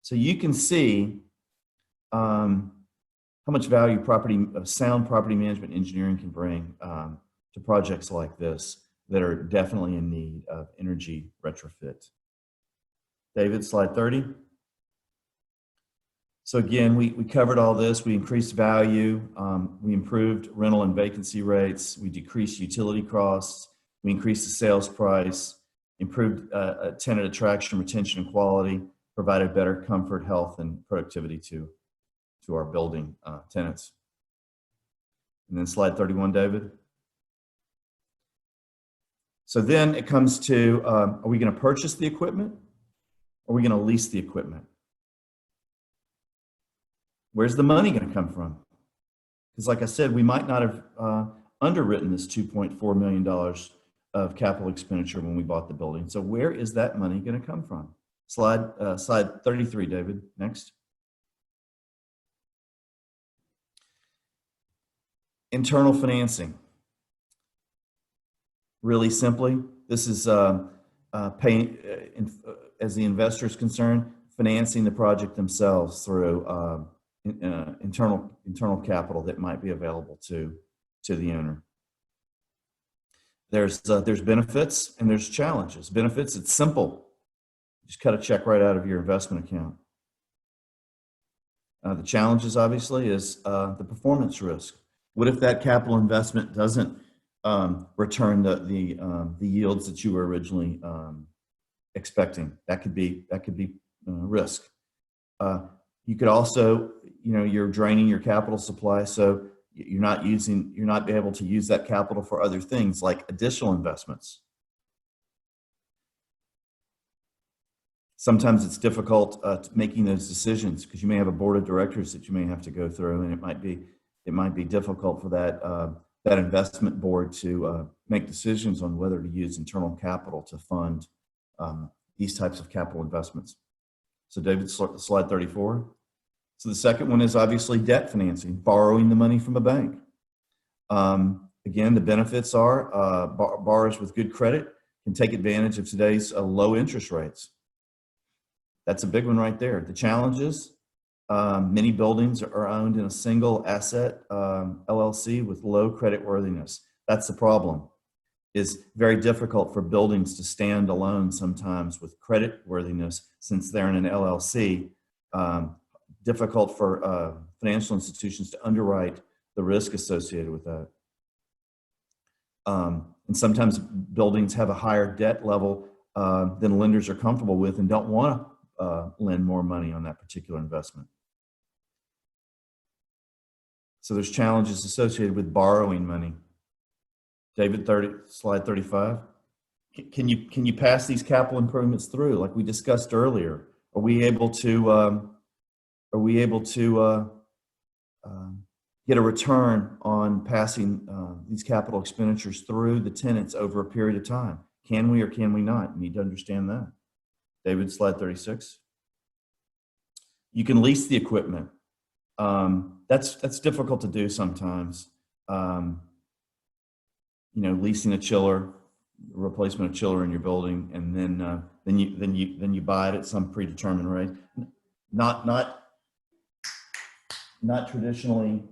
So you can see how much value sound property management engineering can bring to projects like this that are definitely in need of energy retrofit. David, slide 30. So again, we covered all this. We increased value. We improved rental and vacancy rates. We decreased utility costs. We increased the sales price, improved tenant attraction, retention, and quality, provided better comfort, health, and productivity to our building tenants. And then slide 31, David. So then it comes to, are we going to purchase the equipment? Or are we going to lease the equipment? Where's the money going to come from? Because like I said, we might not have underwritten this $2.4 million of capital expenditure when we bought the building. So where is that money going to come from? Slide 33, David, next. Internal financing. Really simply, this is paying, as the investor is concerned, financing the project themselves through internal capital that might be available to the owner. There's benefits and there's challenges. Benefits, it's simple. Just cut a check right out of your investment account. The challenges, obviously, is the performance risk. What if that capital investment doesn't return the yields that you were originally expecting? That could be risk. You could also, you're draining your capital supply, so you're not able to use that capital for other things like additional investments. Sometimes it's difficult making those decisions because you may have a board of directors that you may have to go through, and it might be difficult for that investment board to make decisions on whether to use internal capital to fund these types of capital investments. So David, slide 34. So the second one is obviously debt financing, borrowing the money from a bank. Again, the benefits are borrowers with good credit can take advantage of today's low interest rates. That's a big one right there. The challenges, many buildings are owned in a single asset LLC with low credit worthiness. That's the problem. It's very difficult for buildings to stand alone sometimes with credit worthiness since they're in an LLC. Difficult for financial institutions to underwrite the risk associated with that. And sometimes buildings have a higher debt level than lenders are comfortable with and don't want to lend more money on that particular investment. So there's challenges associated with borrowing money. David, slide 35. Can you pass these capital improvements through like we discussed earlier? Are we able to get a return on passing these capital expenditures through the tenants over a period of time? Can we or can we not? You need to understand that. David, slide 36. You can lease the equipment. That's difficult to do sometimes. Leasing a chiller, replacement of chiller in your building, and then you buy it at some predetermined rate. Not traditionally.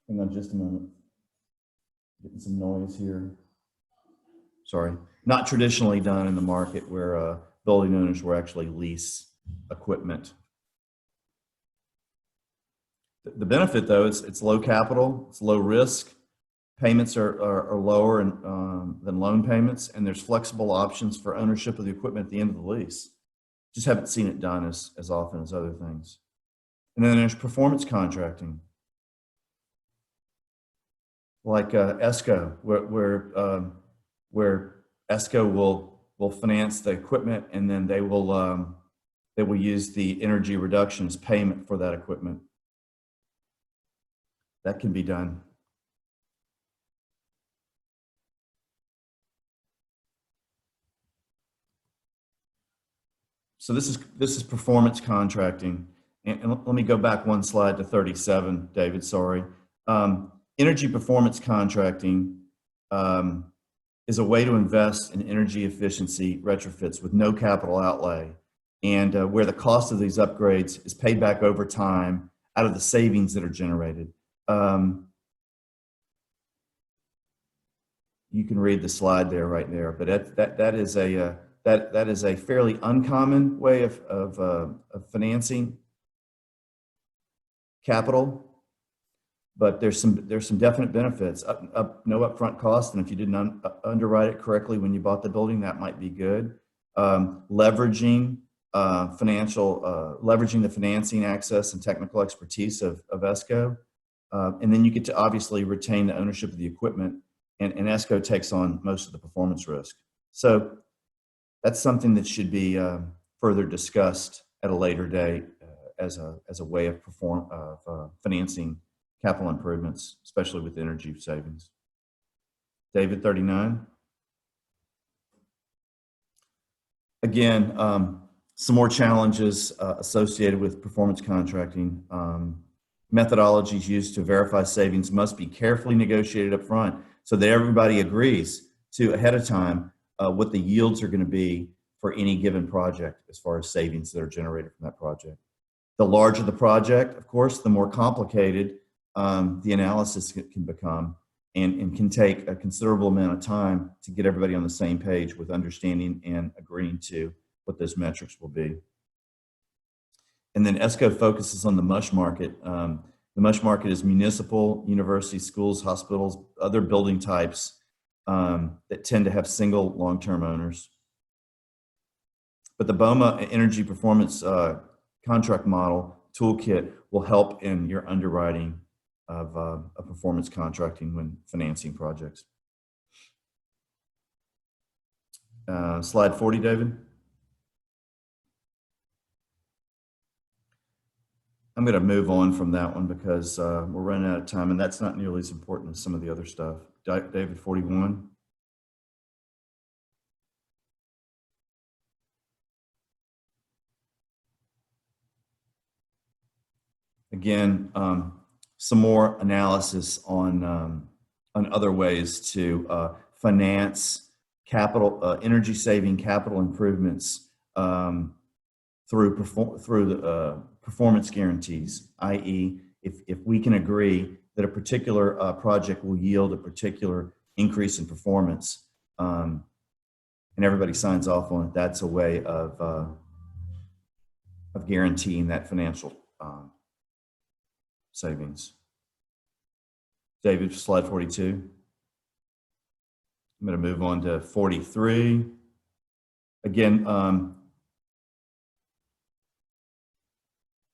Hang on just a moment. Getting some noise here. Sorry. Not traditionally done in the market where building owners will actually lease equipment. The benefit, though, is it's low capital, it's low risk. Payments are lower than loan payments, and there's flexible options for ownership of the equipment at the end of the lease. Just haven't seen it done as often as other things. And then there's performance contracting, like ESCO, where ESCO will finance the equipment, and then they will use the energy reductions payment for that equipment. That can be done. So this is performance contracting. And let me go back one slide to 37, David, sorry. Energy performance contracting is a way to invest in energy efficiency retrofits with no capital outlay, and where the cost of these upgrades is paid back over time out of the savings that are generated. You can read the slide there, right there, but that is a fairly uncommon way of financing capital, but there's some definite benefits. No upfront cost, and if you didn't underwrite it correctly when you bought the building, that might be good. Leveraging the financing access and technical expertise of ESCO, and then you get to obviously retain the ownership of the equipment, and ESCO takes on most of the performance risk. So that's something that should be further discussed at a later date as a way of financing capital improvements, especially with energy savings. David, 39. Again, some more challenges associated with performance contracting. Methodologies used to verify savings must be carefully negotiated up front so that everybody agrees to ahead of time what the yields are going to be for any given project as far as savings that are generated from that project. The larger the project, of course, the more complicated the analysis can become, and can take a considerable amount of time to get everybody on the same page with understanding and agreeing to what those metrics will be. And then ESCO focuses on the MUSH market. The MUSH market is municipal, universities, schools, hospitals, other building types that tend to have single long-term owners. But the BOMA energy performance contract model toolkit will help in your underwriting of performance contracting when financing projects. Slide 40, David. I'm going to move on from that one because we're running out of time, and that's not nearly as important as some of the other stuff. David, 41. Again, some more analysis on other ways to finance capital, energy-saving capital improvements through the performance guarantees, i.e., if we can agree that a particular project will yield a particular increase in performance, and everybody signs off on it, that's a way of guaranteeing that financial savings. David, slide 42. I'm going to move on to 43. again,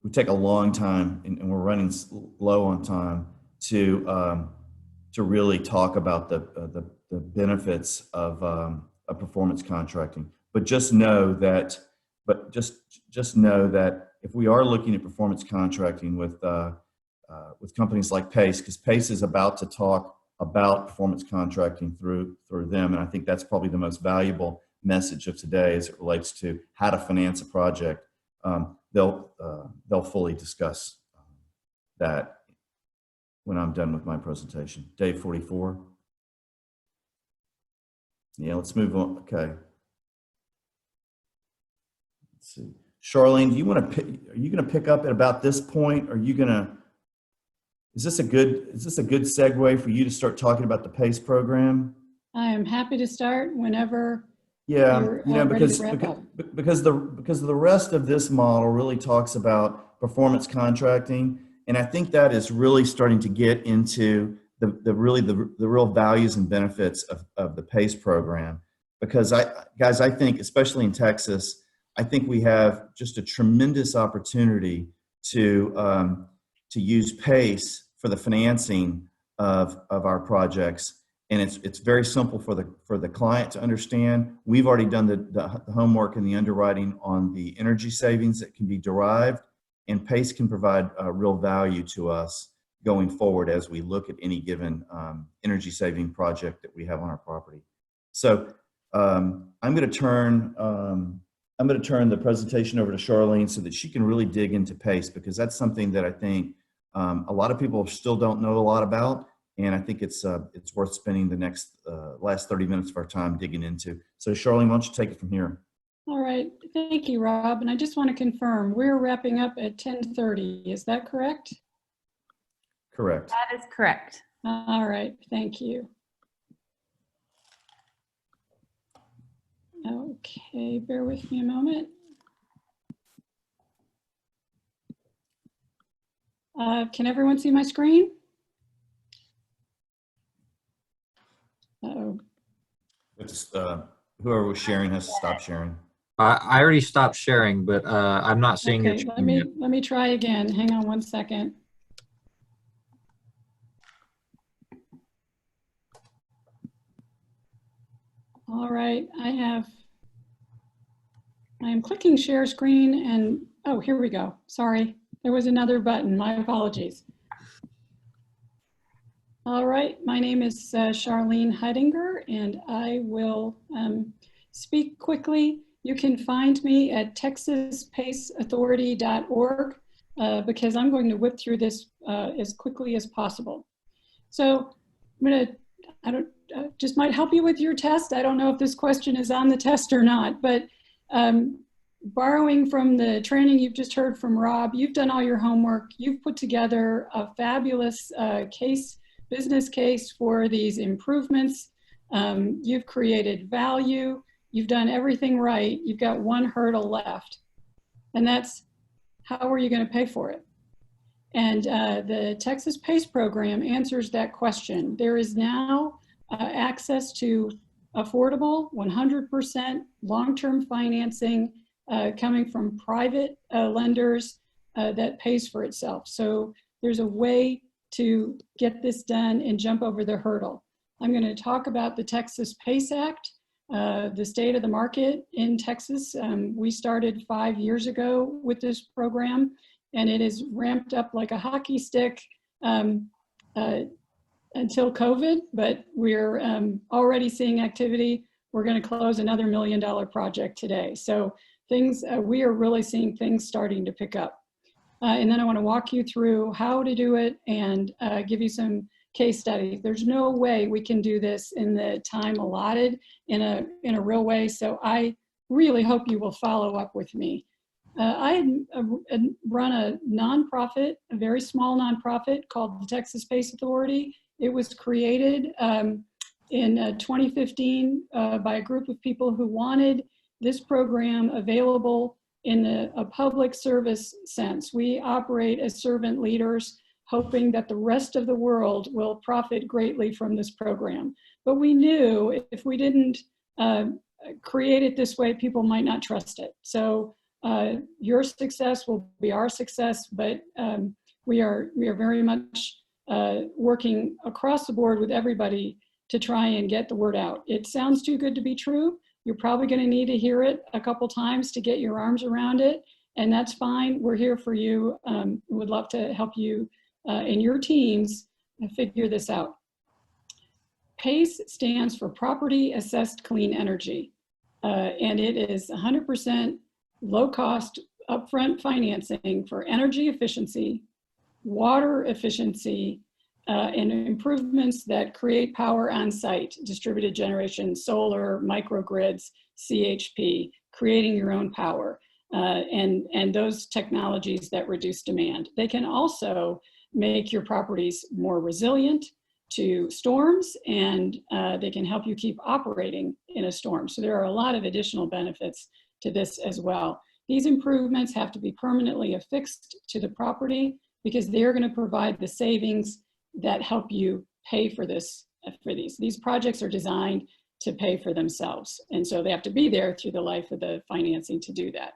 we take a long time, and we're running low on time to really talk about the benefits of performance contracting. But just know that, just know that if we are looking at performance contracting with companies like PACE, because PACE is about to talk about performance contracting through them, and I think that's probably the most valuable message of today as it relates to how to finance a project. They'll fully discuss that when I'm done with my presentation. Day 44. Yeah, let's move on. Okay. Let's see. Charlene, do you want to are you going to pick up at about this point? Are you going to, is this a good segue for you to start talking about the PACE program? I am happy to start whenever. Yeah, you're, you know, ready because to wrap up. because the rest of this model really talks about performance contracting, and I think that is really starting to get into the real values and benefits of the PACE program. Because I think, especially in Texas, I think we have just a tremendous opportunity to use PACE for the financing of our projects. And it's very simple for the client to understand. We've already done the homework and the underwriting on the energy savings that can be derived, and PACE can provide real value to us going forward as we look at any given energy saving project that we have on our property. So I'm going to turn the presentation over to Charlene so that she can really dig into PACE, because that's something that I think a lot of people still don't know a lot about. And I think it's worth spending the last 30 minutes of our time digging into. So Charlene, why don't you take it from here? All right, thank you, Rob. And I just want to confirm, we're wrapping up at 10:30. Is that correct? Correct. That is correct. All right, thank you. Okay, bear with me a moment. Can everyone see my screen? Uh-oh. Whoever was sharing has to stop sharing. I already stopped sharing, but I'm not seeing your Okay, screen yet. let me try again. Hang on one second. All right, I am clicking share screen and, oh, here we go. Sorry, there was another button. My apologies. All right, my name is Charlene Heidinger, and I will speak quickly. You can find me at texaspaceauthority.org because I'm going to whip through this as quickly as possible. So I'm going to, just might help you with your test. I don't know if this question is on the test or not, but borrowing from the training you've just heard from Rob, you've done all your homework. You've put together a fabulous business case for these improvements. You've created value. You've done everything right. You've got one hurdle left, and that's how are you going to pay for it? And the Texas PACE program answers that question. There is now access to affordable, 100% long-term financing coming from private lenders that pays for itself. So there's a way to get this done and jump over the hurdle. I'm going to talk about the Texas PACE Act, the state of the market in Texas. We started 5 years ago with this program, and it is ramped up like a hockey stick until COVID, but we're already seeing activity. We're going to close another $1 million project today. So things, we are really seeing things starting to pick up. And then I want to walk you through how to do it and give you some case studies. There's no way we can do this in the time allotted in a real way. So I really hope you will follow up with me. I had run a nonprofit, a very small nonprofit called the Texas PACE Authority. It was created in 2015 by a group of people who wanted this program available in a public service sense. We operate as servant leaders, hoping that the rest of the world will profit greatly from this program. But we knew if we didn't create it this way, people might not trust it. So your success will be our success, but we are very much working across the board with everybody to try and get the word out. It sounds too good to be true. You're probably going to need to hear it a couple times to get your arms around it, and that's fine. We're here for you. Would love to help you and your teams figure this out. PACE stands for Property Assessed Clean Energy, and it is 100% low-cost upfront financing for energy efficiency, water efficiency, and improvements that create power on site, distributed generation, solar, microgrids, CHP, creating your own power, and those technologies that reduce demand. They can also make your properties more resilient to storms, and they can help you keep operating in a storm. So there are a lot of additional benefits to this as well. These improvements have to be permanently affixed to the property because they're going to provide the savings that help you pay for this, for these. These projects are designed to pay for themselves. And so they have to be there through the life of the financing to do that.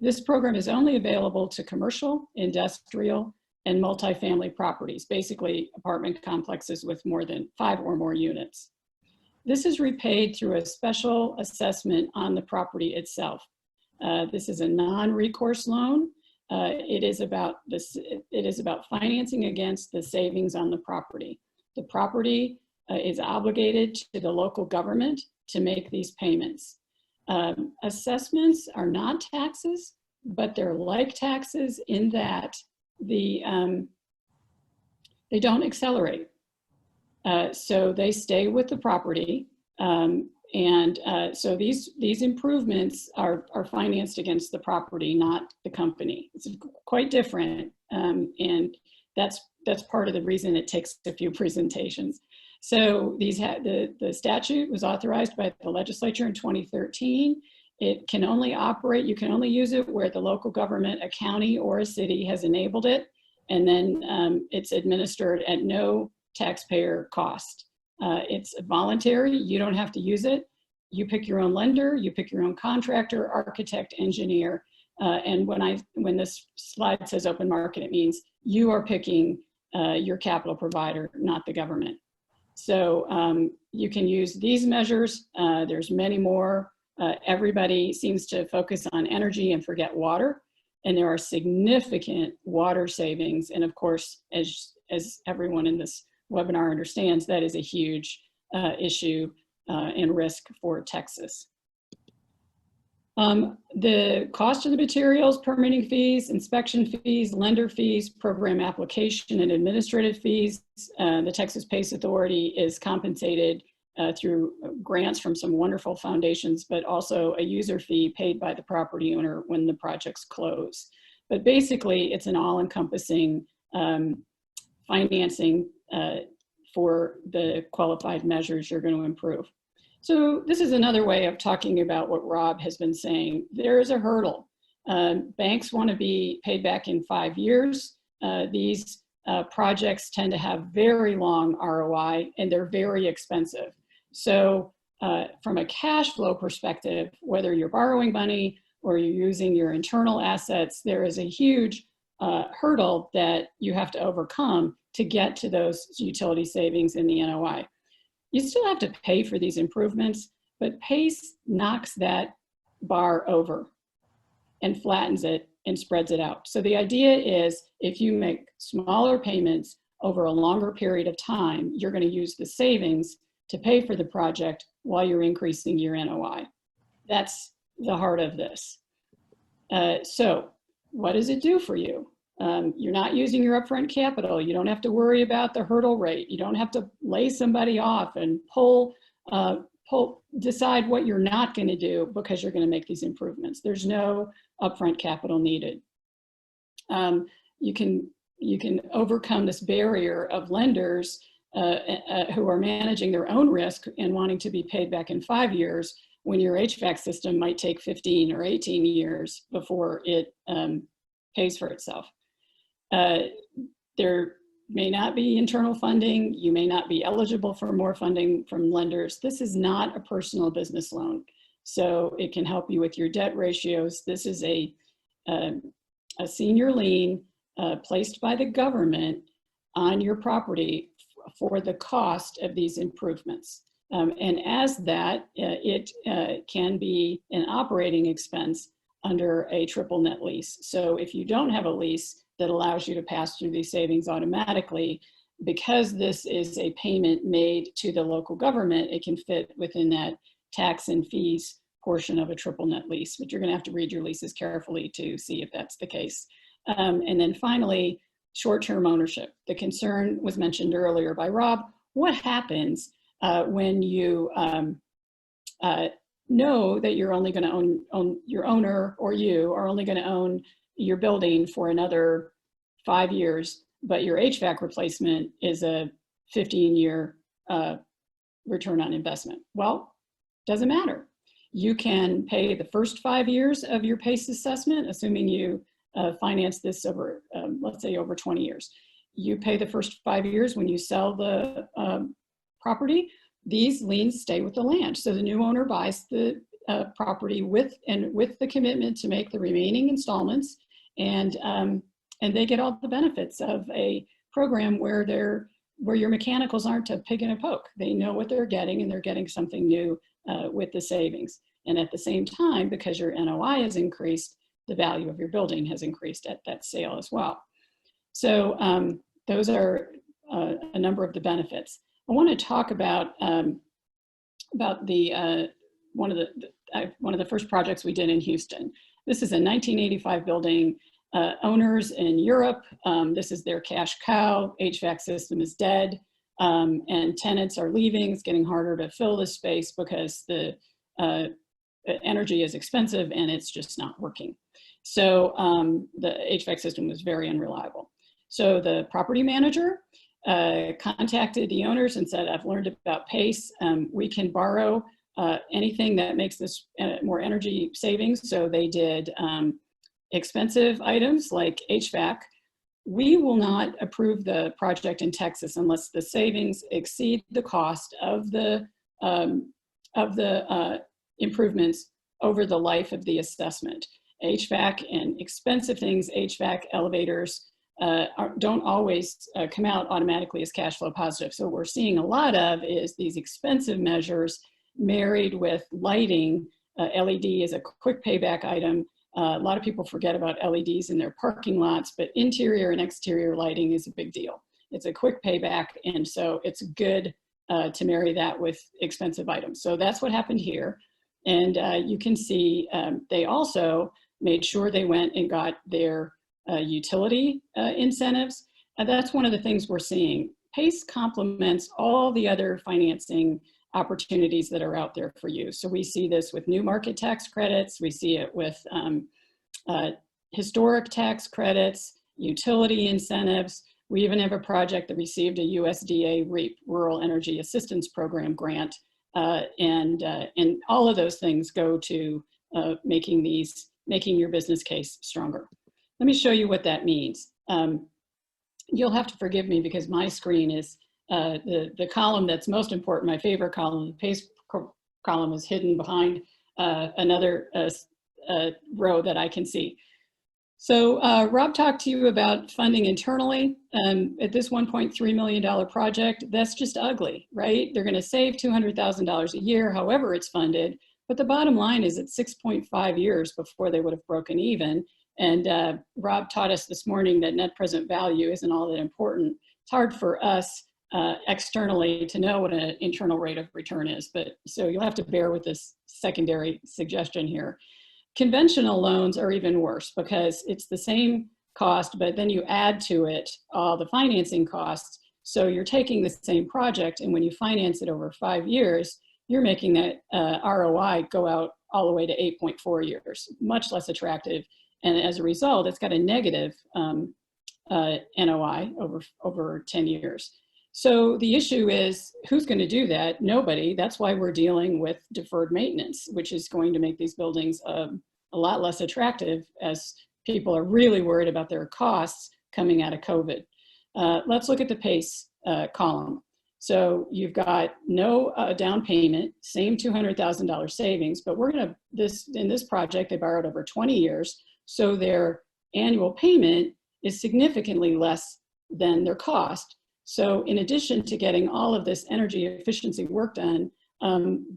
This program is only available to commercial, industrial, and multifamily properties, basically apartment complexes with more than 5 or more units. This is repaid through a special assessment on the property itself. This is a non-recourse loan. It is about financing against the savings on the property. The property is obligated to the local government to make these payments. Assessments are not taxes, but they're like taxes in that they don't accelerate. So they stay with the property. So these improvements are financed against the property, not the company. It's quite different, and that's part of the reason it takes a few presentations. So the statute was authorized by the legislature in 2013. It can only operate, you can only use it where the local government, a county or a city has enabled it, and then it's administered at no taxpayer cost. It's voluntary, you don't have to use it. You pick your own lender, you pick your own contractor, architect, engineer. And when this slide says open market, it means you are picking your capital provider, not the government. So you can use these measures. There's many more. Everybody seems to focus on energy and forget water. And there are significant water savings. And of course, as everyone in this webinar understands, that is a huge issue and risk for Texas. The cost of the materials, permitting fees, inspection fees, lender fees, program application and administrative fees, the Texas PACE Authority is compensated through grants from some wonderful foundations, but also a user fee paid by the property owner when the projects close. But basically, it's an all-encompassing financing for the qualified measures you're going to improve. So this is another way of talking about what Rob has been saying. There is a hurdle. Banks want to be paid back in 5 years. These projects tend to have very long ROI and they're very expensive. So from a cash flow perspective, whether you're borrowing money or you're using your internal assets, there is a huge hurdle that you have to overcome to get to those utility savings in the NOI. You still have to pay for these improvements, but PACE knocks that bar over and flattens it and spreads it out. So the idea is if you make smaller payments over a longer period of time, you're going to use the savings to pay for the project while you're increasing your NOI. That's the heart of this. So what does it do for you? You're not using your upfront capital. You don't have to worry about the hurdle rate. You don't have to lay somebody off and decide what you're not going to do because you're going to make these improvements. There's no upfront capital needed. You can overcome this barrier of lenders who are managing their own risk and wanting to be paid back in 5 years when your HVAC system might take 15 or 18 years before it pays for itself. There may not be internal funding. You may not be eligible for more funding from lenders. This is not a personal business loan. So it can help you with your debt ratios. This is a senior lien placed by the government on your property for the cost of these improvements. And as that, it can be an operating expense under a triple net lease. So if you don't have a lease that allows you to pass through these savings automatically, because this is a payment made to the local government, it can fit within that tax and fees portion of a triple net lease. But you're going to have to read your leases carefully to see if that's the case. And then finally, short-term ownership. The concern was mentioned earlier by Rob. What happens when you know that you're only going to own your owner, or you are only going to own your building for another 5 years, but your HVAC replacement is a 15-year return on investment? Well, doesn't matter. You can pay the first 5 years of your PACE assessment, assuming you finance this over, let's say, over 20 years. You pay the first 5 years. When you sell the property, these liens stay with the land. So the new owner buys the property with the commitment to make the remaining installments, and they get all the benefits of a program where your mechanicals aren't a pig in a poke. They know what they're getting, and they're getting something new with the savings. And at the same time, because your NOI has increased, the value of your building has increased at that sale as well. So those are a number of the benefits. I want to talk about the one of the first projects we did in Houston. This is a 1985 building. Owners in Europe, this is their cash cow. HVAC system is dead, and tenants are leaving. It's getting harder to fill this space because the energy is expensive and it's just not working. So the HVAC system was very unreliable. So the property manager contacted the owners and said, I've learned about PACE. We can borrow anything that makes this more energy savings. So they did expensive items like HVAC. We will not approve the project in Texas unless the savings exceed the cost of the improvements over the life of the assessment. HVAC and expensive things, HVAC, elevators, don't always come out automatically as cash flow positive. So what we're seeing a lot of is these expensive measures married with lighting. LED is a quick payback item. A lot of people forget about LEDs in their parking lots, but interior and exterior lighting is a big deal. It's a quick payback, and so it's good to marry that with expensive items. So that's what happened here. And you can see they also made sure they went and got their utility incentives. And that's one of the things we're seeing. PACE complements all the other financing opportunities that are out there for you. So we see this with new market tax credits. We see it with historic tax credits, utility incentives. We even have a project that received a USDA REAP, Rural Energy Assistance Program grant. And all of those things go to making your business case stronger. Let me show you what that means. You'll have to forgive me because my screen is the column that's most important, my favorite column, the PACE column, is hidden behind another row that I can see. So Rob talked to you about funding internally. At this $1.3 million project, that's just ugly, right? They're gonna save $200,000 a year, however it's funded, but the bottom line is it's 6.5 years before they would have broken even. And Rob taught us this morning that net present value isn't all that important. It's hard for us externally to know what an internal rate of return is, but so you'll have to bear with this secondary suggestion here. Conventional loans are even worse because it's the same cost, but then you add to it all the financing costs. So you're taking the same project, and when you finance it over 5 years, you're making that ROI go out all the way to 8.4 years, much less attractive. And as a result, it's got a negative NOI over 10 years. So the issue is, who's going to do that? Nobody. That's why we're dealing with deferred maintenance, which is going to make these buildings a lot less attractive as people are really worried about their costs coming out of COVID. Let's look at the PACE column. So you've got no down payment, same $200,000 savings, but we're going to, in this project, they borrowed over 20 years. So their annual payment is significantly less than their cost. So in addition to getting all of this energy efficiency work done,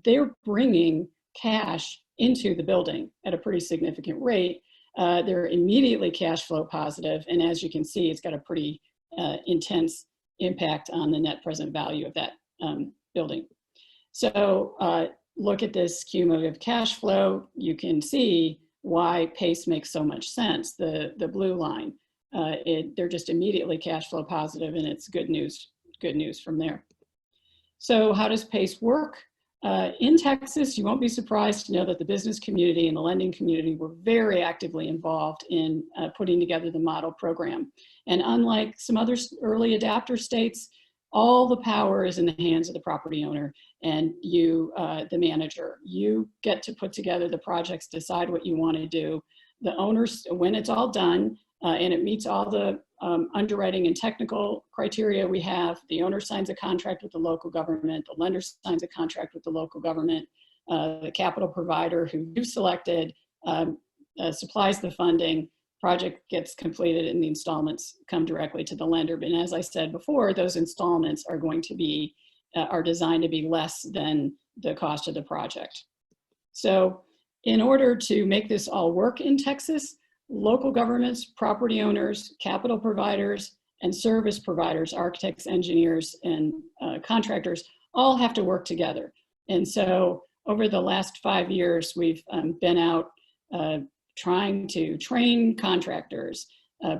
they're bringing cash into the building at a pretty significant rate. They're immediately cash flow positive. And as you can see, it's got a pretty intense impact on the net present value of that building. So look at this cumulative cash flow. You can see why PACE makes so much sense, the blue line. They're just immediately cash flow positive, and it's good news from there. So how does PACE work? In Texas, you won't be surprised to know that the business community and the lending community were very actively involved in putting together the model program. And unlike some other early adapter states, all the power is in the hands of the property owner and you, the manager. You get to put together the projects, decide what you want to do. The owners, when it's all done and it meets all the underwriting and technical criteria we have, the owner signs a contract with the local government, the lender signs a contract with the local government, the capital provider who you've selected supplies the funding, project gets completed, and the installments come directly to the lender. But as I said before, those installments are going to be, are designed to be less than the cost of the project. So in order to make this all work in Texas, local governments, property owners, capital providers, and service providers, architects, engineers, and contractors all have to work together. And so over the last 5 years, we've been out trying to train contractors,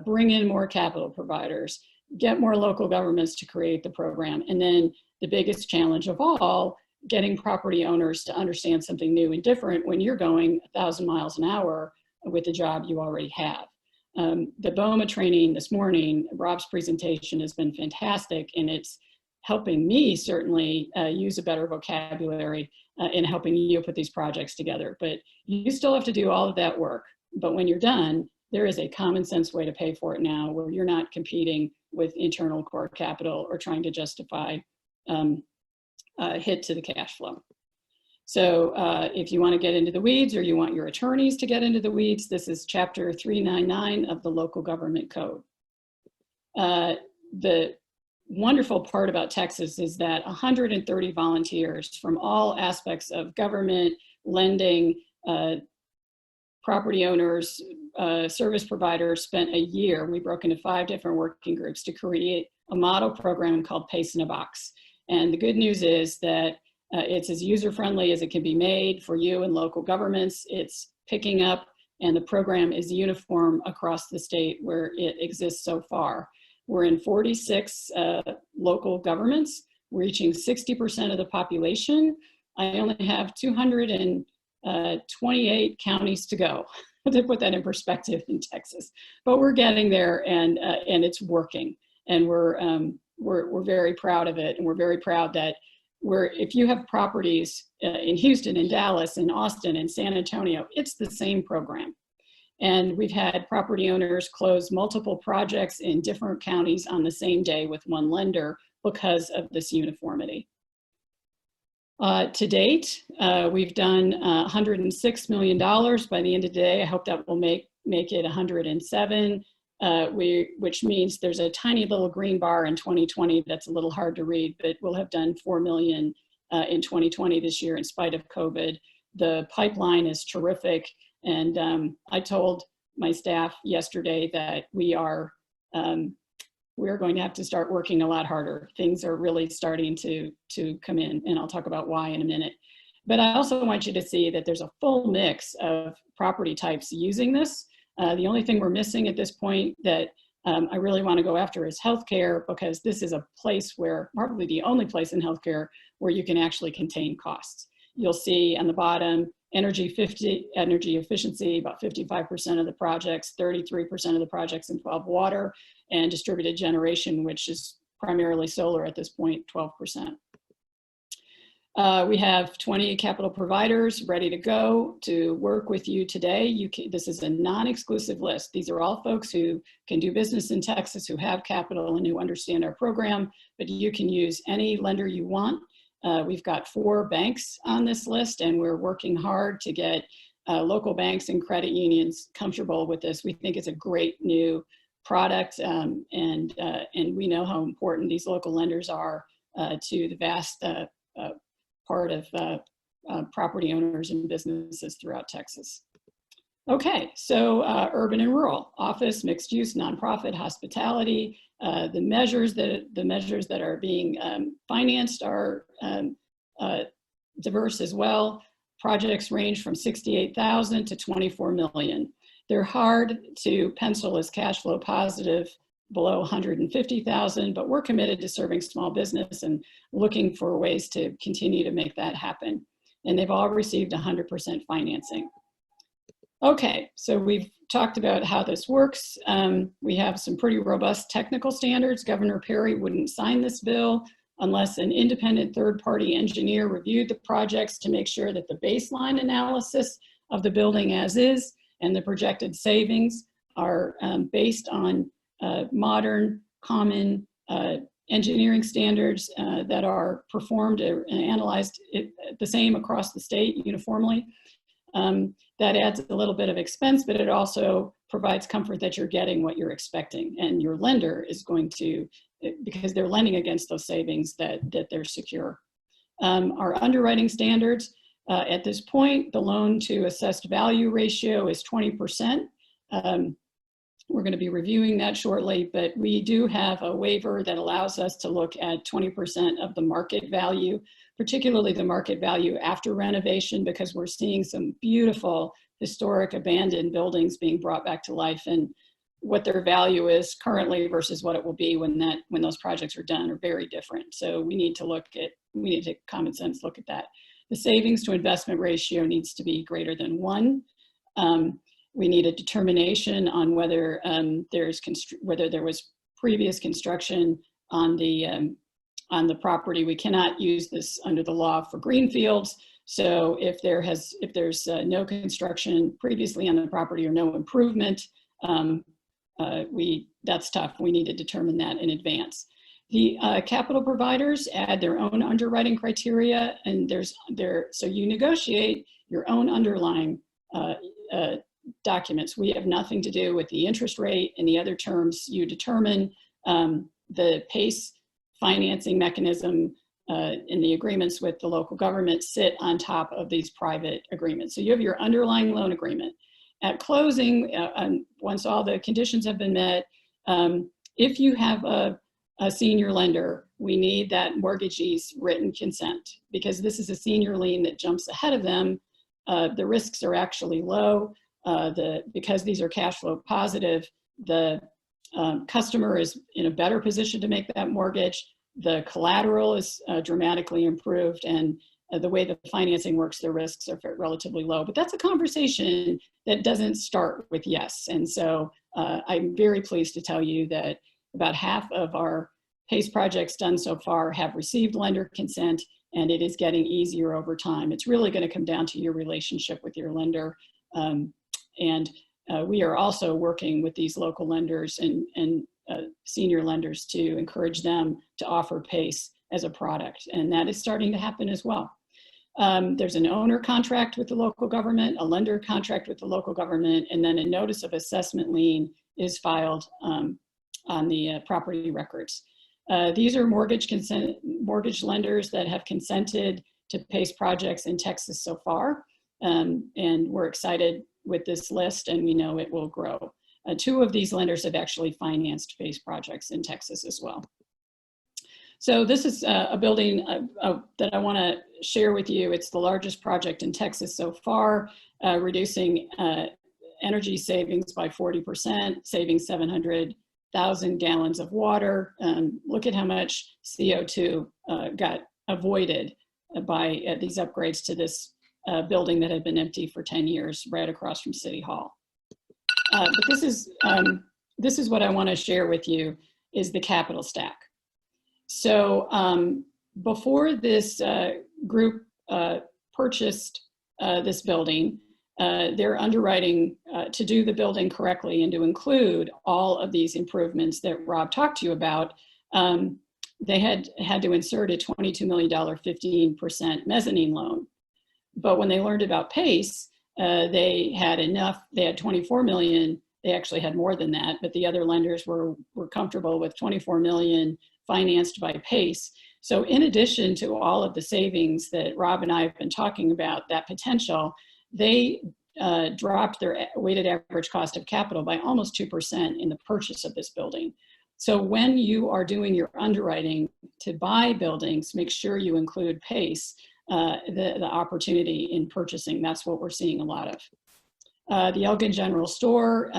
bring in more capital providers, get more local governments to create the program. And then the biggest challenge of all, getting property owners to understand something new and different when you're going 1,000 miles an hour with the job you already have. The BOMA training this morning, Rob's presentation has been fantastic, and it's helping me certainly use a better vocabulary in helping you put these projects together. But you still have to do all of that work. But when you're done, there is a common sense way to pay for it now where you're not competing with internal core capital or trying to justify a hit to the cash flow. So if you want to get into the weeds or you want your attorneys to get into the weeds, this is chapter 399 of the Local Government Code. The wonderful part about Texas is that 130 volunteers from all aspects of government, lending, property owners, service providers spent a year. We broke into 5 different working groups to create a model program called PACE in a Box. And the good news is that it's as user-friendly as it can be made for you and local governments. It's picking up, and the program is uniform across the state where it exists so far. We're in 46 local governments, reaching 60% of the population. I only have 228 counties to go, to put that in perspective in Texas. But we're getting there, and it's working. And we're very proud of it, and we're very proud that if you have properties in Houston, in Dallas, in Austin, in San Antonio, it's the same program. And we've had property owners close multiple projects in different counties on the same day with one lender because of this uniformity. To date, we've done $106 million by the end of the day. I hope that will make it 107. Which means there's a tiny little green bar in 2020 that's a little hard to read, but we'll have done 4 million in 2020 this year in spite of COVID. The pipeline is terrific, and I told my staff yesterday that we are going to have to start working a lot harder. Things are really starting to come in, and I'll talk about why in a minute. But I also want you to see that there's a full mix of property types using this. The only thing we're missing at this point that I really want to go after is healthcare, because this is a place where, probably the only place in healthcare where you can actually contain costs. You'll see on the bottom, energy efficiency, about 55% of the projects, 33% of the projects involve water, and distributed generation, which is primarily solar at this point, 12%. We have 20 capital providers ready to go to work with you today. This is a non-exclusive list. These are all folks who can do business in Texas, who have capital and who understand our program, but you can use any lender you want. We've got 4 banks on this list, and we're working hard to get local banks and credit unions comfortable with this. We think it's a great new product, and we know how important these local lenders are to the vast part of property owners and businesses throughout Texas. Okay, so urban and rural, office, mixed use, nonprofit, hospitality. The measures that are being financed are diverse as well. Projects range from 68,000 to 24 million. They're hard to pencil as cash flow positive below 150,000, but we're committed to serving small business and looking for ways to continue to make that happen. And they've all received 100% financing. Okay, so we've talked about how this works. We have some pretty robust technical standards. Governor Perry wouldn't sign this bill unless an independent third-party engineer reviewed the projects to make sure that the baseline analysis of the building as is and the projected savings are based on modern, common engineering standards that are performed and analyzed the same across the state uniformly. That adds a little bit of expense, but it also provides comfort that you're getting what you're expecting, and your lender is going to, because they're lending against those savings, that they're secure. Our underwriting standards, at this point, the loan to assessed value ratio is 20%. We're going to be reviewing that shortly, but we do have a waiver that allows us to look at 20% of the market value, particularly the market value after renovation, because we're seeing some beautiful historic abandoned buildings being brought back to life, and what their value is currently versus what it will be when those projects are done are very different. So we need to common sense look at that. The savings to investment ratio needs to be greater than 1. We need a determination on whether whether there was previous construction on the property. We cannot use this under the law for greenfields. So if there's no construction previously on the property or no improvement, that's tough. We need to determine that in advance. The capital providers add their own underwriting criteria, and so you negotiate your own underlying documents. We have nothing to do with the interest rate and the other terms you determine. The PACE financing mechanism in the agreements with the local government sit on top of these private agreements. So you have your underlying loan agreement. At closing, once all the conditions have been met, if you have a senior lender, we need that mortgagee's written consent, because this is a senior lien that jumps ahead of them. The risks are actually low. Because these are cash flow positive, the customer is in a better position to make that mortgage. The collateral is dramatically improved, and the way the financing works, the risks are relatively low. But that's a conversation that doesn't start with yes. And so I'm very pleased to tell you that about half of our PACE projects done so far have received lender consent, and it is getting easier over time. It's really going to come down to your relationship with your lender. We are also working with these local lenders and senior lenders to encourage them to offer PACE as a product, and that is starting to happen as well. There's an owner contract with the local government, a lender contract with the local government, and then a notice of assessment lien is filed on the property records. These are mortgage lenders that have consented to PACE projects in Texas so far, and we're excited with this list, and we know it will grow. 2 of these lenders have actually financed PACE projects in Texas as well. So this is a building that I want to share with you. It's the largest project in Texas so far, reducing energy savings by 40%, saving 700,000 gallons of water. Look at how much CO2 got avoided by these upgrades to this building that had been empty for 10 years right across from City Hall. But this is what I want to share with you, is the capital stack. So before this group purchased this building, their underwriting to do the building correctly and to include all of these improvements that Rob talked to you about, they had to insert a $22 million 15% mezzanine loan. But when they learned about PACE, they had enough, they had 24 million, they actually had more than that, but the other lenders were comfortable with 24 million financed by PACE. So in addition to all of the savings that Rob and I have been talking about, that potential, they dropped their weighted average cost of capital by almost 2% in the purchase of this building. So when you are doing your underwriting to buy buildings, make sure you include PACE, the opportunity in purchasing. That's what we're seeing a lot of. The Elgin General Store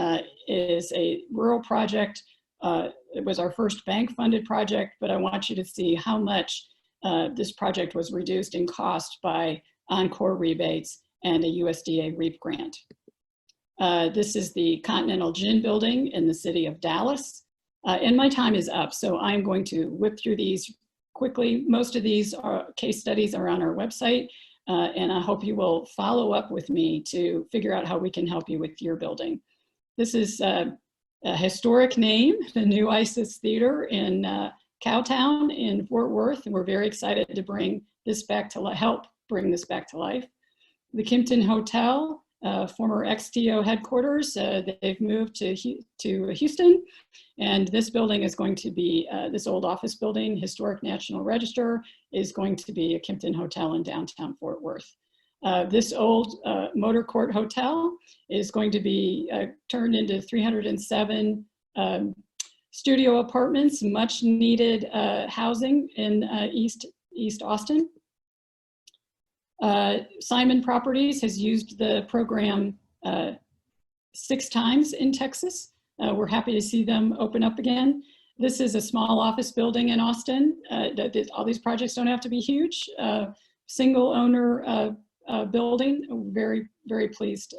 is a rural project. It was our first bank-funded project, but I want you to see how much this project was reduced in cost by Encore rebates and a USDA REAP grant. This is the Continental Gin building in the city of Dallas. And my time is up, so I'm going to whip through these quickly. Most of these case studies are on our website, and I hope you will follow up with me to figure out how we can help you with your building. This is a historic name, the new ISIS Theater in Cowtown in Fort Worth, and we're very excited to bring this back to help bring this back to life. The Kimpton Hotel, former XTO headquarters, they've moved to Houston, and this building is going to be, this old office building, Historic National Register, is going to be a Kimpton Hotel in downtown Fort Worth. This old Motor Court Hotel is going to be turned into 307 studio apartments, much needed housing in East Austin. Simon Properties has used the program 6 times in Texas. We're happy to see them open up again. This is a small office building in Austin. All these projects don't have to be huge. Single owner building. Very, very pleased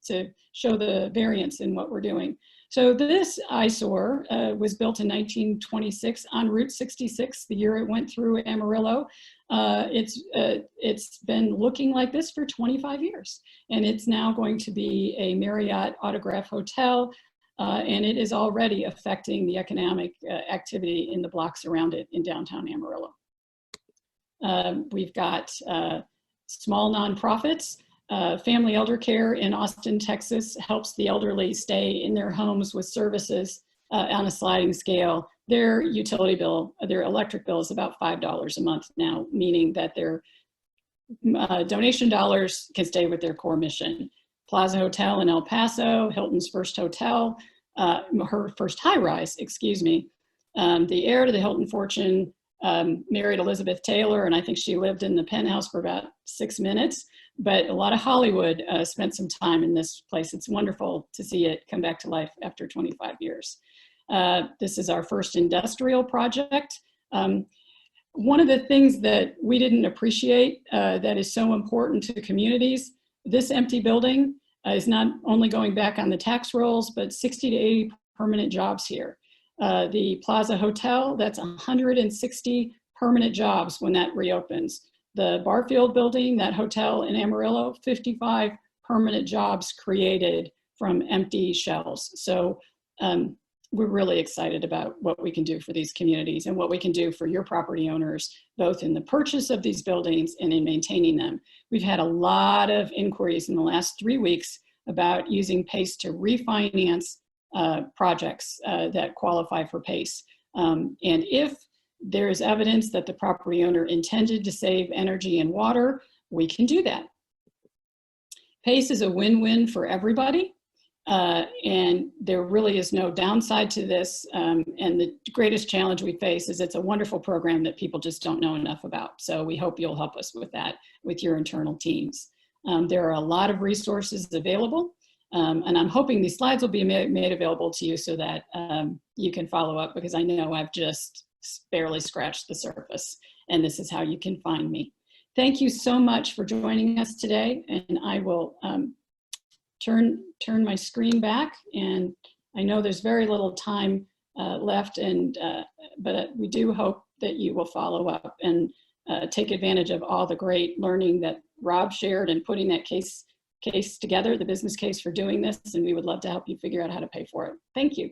to show the variance in what we're doing. So this eyesore was built in 1926 on Route 66, the year it went through Amarillo. It's been looking like this for 25 years, and it's now going to be a Marriott Autograph Hotel, and it is already affecting the economic activity in the blocks around it in downtown Amarillo. We've got small nonprofits. Family Elder Care in Austin, Texas helps the elderly stay in their homes with services on a sliding scale. Their utility bill, their electric bill is about $5 a month now, meaning that their donation dollars can stay with their core mission. Plaza Hotel in El Paso, Hilton's first hotel, her first high-rise, excuse me. The heir to the Hilton fortune married Elizabeth Taylor, and I think she lived in the penthouse for about 6 minutes. But a lot of Hollywood spent some time in this place. It's wonderful to see it come back to life after 25 years. This is our first industrial project. One of the things that we didn't appreciate that is so important to communities, this empty building is not only going back on the tax rolls, but 60 to 80 permanent jobs here. The Plaza Hotel, that's 160 permanent jobs when that reopens. The Barfield building, that hotel in Amarillo, 55 permanent jobs created from empty shells. So we're really excited about what we can do for these communities and what we can do for your property owners, both in the purchase of these buildings and in maintaining them. We've had a lot of inquiries in the last 3 weeks about using PACE to refinance projects that qualify for PACE. And if there is evidence that the property owner intended to save energy and water, we can do that. PACE is a win-win for everybody, and there really is no downside to this. And the greatest challenge we face is it's a wonderful program that people just don't know enough about. So we hope you'll help us with that with your internal teams. There are a lot of resources available, and I'm hoping these slides will be made available to you so that you can follow up, because I know I've just barely scratched the surface, and this is how you can find me. Thank you so much for joining us today, and I will turn my screen back, and I know there's very little time left, and but we do hope that you will follow up, and take advantage of all the great learning that Rob shared in putting that case together, the business case for doing this, and we would love to help you figure out how to pay for it. Thank you.